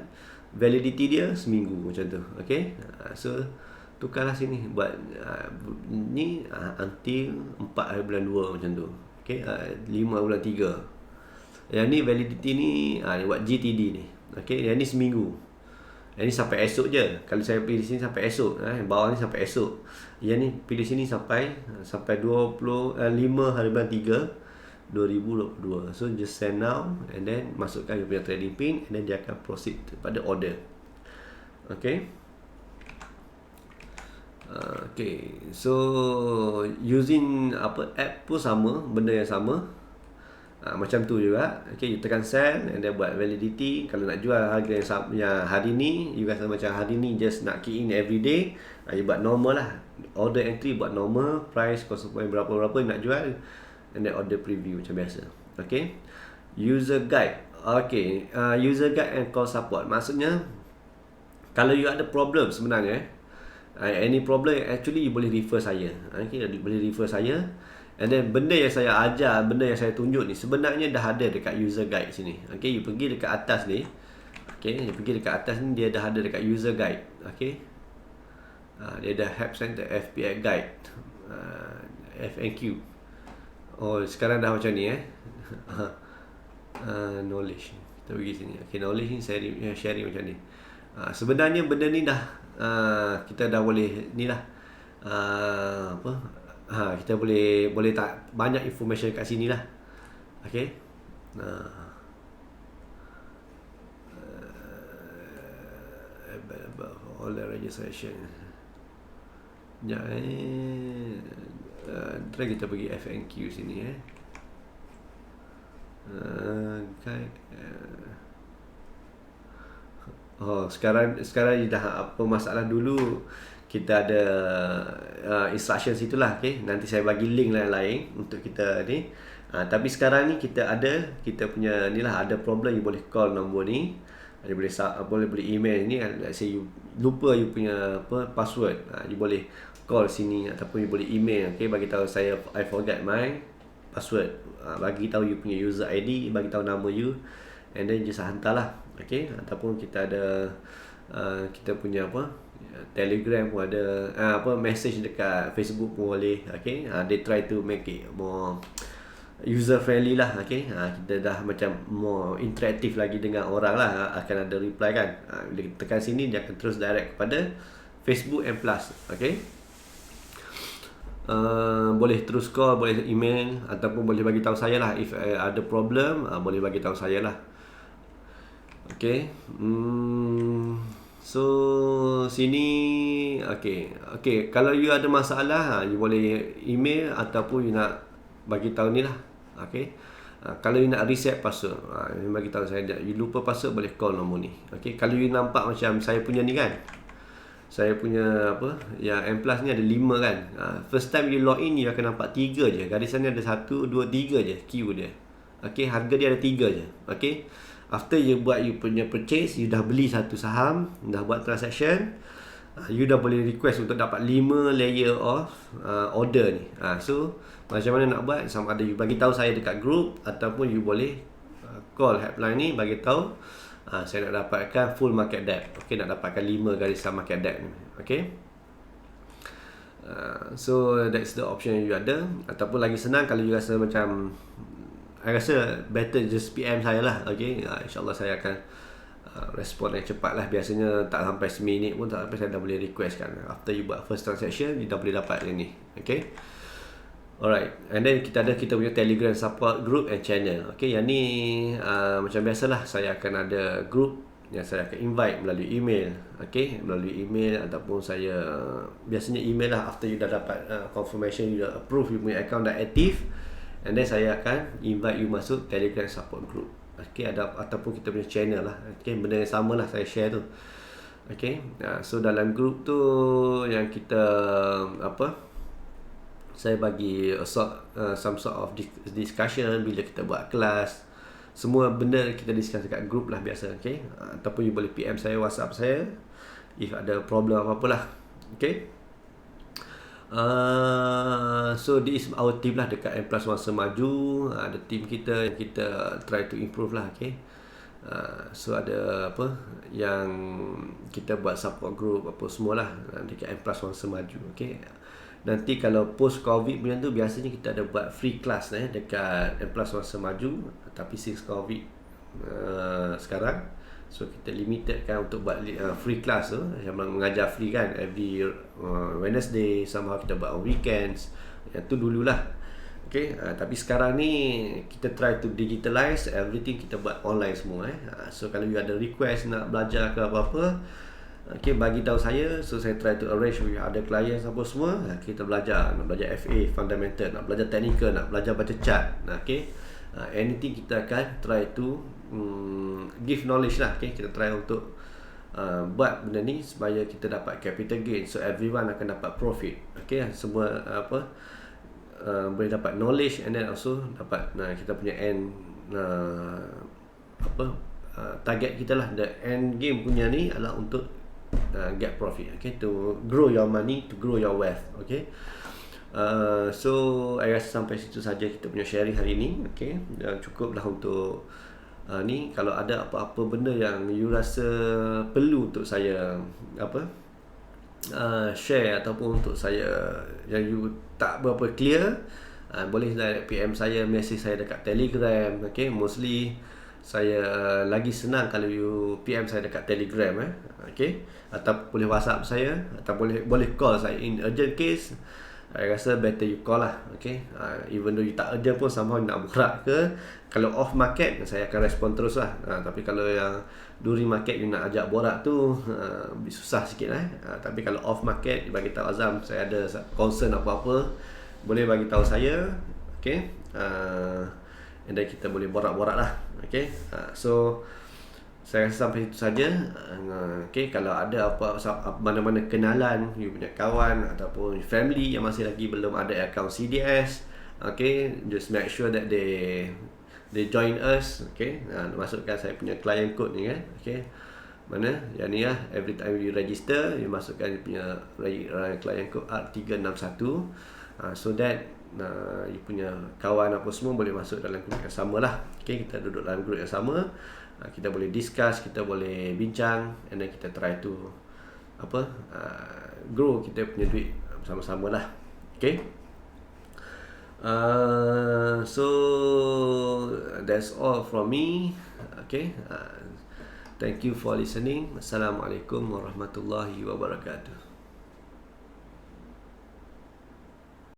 validity dia seminggu macam tu. Okay. So tukarlah sini buat ni until 4 bulan 2 macam tu. Okay. 5 bulan 3. Yang ni validity ni buat GTD ni. Okay, yang ni seminggu. Yang ni sampai esok je. Kalau saya pilih sini sampai esok, bawah ni sampai esok. Yang ni pilih sini sampai 5 hari bulan 3 2022. So just send now and then masukkan you punya trading pin and then dia akan proceed pada order. Okay. Okay. So using app pun sama, benda yang sama. Macam tu juga. Okay, you tekan sell and then buat validity. Kalau nak jual harga yang hari ni, you rasa macam hari ni just nak key in every day, you buat normal lah. Order entry buat normal, price berapa-berapa nak jual, and then order preview macam biasa. Okay. User guide. Okay, user guide and call support. Maksudnya kalau you ada problem sebenarnya, any problem actually you boleh refer saya. Okay, boleh refer saya. And then benda yang saya ajar, benda yang saya tunjuk ni sebenarnya dah ada dekat user guide sini. Okay, you pergi dekat atas ni. Okay, you pergi dekat atas ni, dia dah ada dekat user guide. Okay, dia ada help center, FPX guide, FNQ. Oh, sekarang dah macam ni knowledge. Kita pergi sini. Okay, knowledge ni sharing macam ni. Sebenarnya benda ni dah kita dah boleh ni lah. Kita boleh tak banyak information kat sini lah. Okay. All the registration. Try kita pergi FNQ sini sekarang dah apa masalah dulu. Kita ada instruction situlah. Okay. Nanti saya bagi link lain untuk kita ni. Tapi sekarang ni kita punya ni lah, ada problem, you boleh call nombor ni. You boleh email ni. Let's say you lupa you punya password, you boleh call sini ataupun you boleh email. Okay, bagi tahu saya I forget my password. Bagi tahu you punya user ID, bagi tahu nama you, and then just hantarlah. Okay, ataupun kita ada kita punya Telegram pun ada, message dekat Facebook pun boleh. Okay, they try to make it more user friendly lah. Okay, kita dah macam more interaktif lagi dengan orang lah. Akan ada reply kan. Bila kita tekan sini, dia akan terus direct kepada Facebook and Plus. Okay, boleh terus call, boleh email, ataupun boleh bagi tahu saya lah. If ada problem, boleh bagi tahu saya lah. Okay. So sini okay, kalau you ada masalah, you boleh email ataupun you nak bagi tahu ni lah. Okay. Kalau you nak reset password, you bagi tahu saya. You lupa password, boleh call nombor ni. Okay. Kalau you nampak macam saya punya ni kan, saya punya yang M Plus ni ada 5 kan. First time you log in, you akan nampak 3 je. Garisan ni ada 1, 2, 3 je queue dia. Okay, harga dia ada 3 je. Okay. After you buat you punya purchase, you dah beli satu saham, dah buat transaction, you dah boleh request untuk dapat 5 layer of order ni. So macam mana nak buat? Sama ada you bagi tahu saya dekat group, ataupun you boleh call helpline ni bagi tahu saya nak dapatkan full market depth. Okay, nak dapatkan 5 garisan market depth ni. Okay. So that's the option yang you ada. Ataupun lagi senang, kalau you rasa macam saya rasa better just PM saya lah. Okay, InsyaAllah saya akan respon yang cepat lah. Biasanya tak sampai seminit pun, tak sampai saya dah boleh request kan. After you buat first transaction, you dah boleh dapat yang ni. Okay. Alright. And then kita punya Telegram support group and channel. Okay, yang ni macam biasalah, saya akan ada group yang saya akan invite melalui email. Okay, melalui email ataupun saya biasanya email lah. After you dah dapat confirmation, you dah approve you punya account dah aktif, and then saya akan invite you masuk Telegram support group. Okay, ataupun kita punya channel lah. Okay, benda yang sama lah saya share tu. Okay, so dalam group tu yang kita saya bagi some sort of discussion bila kita buat kelas. semua benda kita discuss dekat group lah biasa, okay? Ataupun you boleh PM saya, WhatsApp saya if ada problem apa-apa lah, okay? So this is our team lah dekat M Plus Masa Maju. Ada team kita yang kita try to improve lah, okay? So ada apa yang kita buat support group apa semualah dekat M Plus Masa Maju, okay? Nanti kalau post COVID punya tu biasanya kita ada buat free class dekat M Plus Masa Maju. Tapi since COVID sekarang, so kita limited kan untuk buat free class tu, yang mengajar free kan every Wednesday, somehow kita buat on weekends. Yang tu dululah, okay? Tapi sekarang ni kita try to digitalize everything, kita buat online semua. So kalau you ada request nak belajar ke apa-apa, okay, bagi tahu saya. So saya try to arrange with other clients apa semua. Kita belajar, nak belajar FA fundamental, nak belajar technical, nak belajar baca chart, okay? Anything kita akan try to give knowledge lah, okay? Kita try untuk buat benda ni supaya kita dapat capital gain, so everyone akan dapat profit, okay? Semua boleh dapat knowledge, and then also dapat kita punya end target kita lah. The end game punya ni adalah untuk get profit, okay? To grow your money, to grow your wealth, okay? So I rasa sampai situ saja kita punya sharing hari ni, okay? Dan cukuplah untuk ni. Kalau ada apa-apa benda yang you rasa perlu untuk saya share, ataupun untuk saya yang you tak berapa clear, boleh PM saya, message saya dekat Telegram, okay? Mostly saya lagi senang kalau you PM saya dekat Telegram, okay? Atau boleh WhatsApp saya, atau boleh call saya in urgent case. I rasa better you call lah, okay? Even though you tak urgent pun, somehow nak borak ke, kalau off market saya akan respon terus lah. Tapi kalau yang during market you nak ajak borak tu susah sikit lah. Tapi kalau off market, bagi tahu Azam saya ada concern apa-apa, boleh bagi tahu saya, okay? And then kita boleh borak-borak lah, okay? So saya rasa sampai itu saja. Okay, kalau ada mana-mana kenalan, you punya kawan ataupun family yang masih lagi belum ada account CDS, okay, just make sure that they join us, okay? Masukkan saya punya client code ni kan, okay? Mana yang ni lah, every time you register, you masukkan you punya client code R361, so that you punya kawan apa semua boleh masuk dalam grup yang sama lah, okay? Kita duduk dalam grup yang sama, kita boleh discuss, kita boleh bincang, and then kita try to grow kita punya duit bersama-sama lah, okay? So that's all from me, okay? Thank you for listening. Assalamualaikum warahmatullahi wabarakatuh.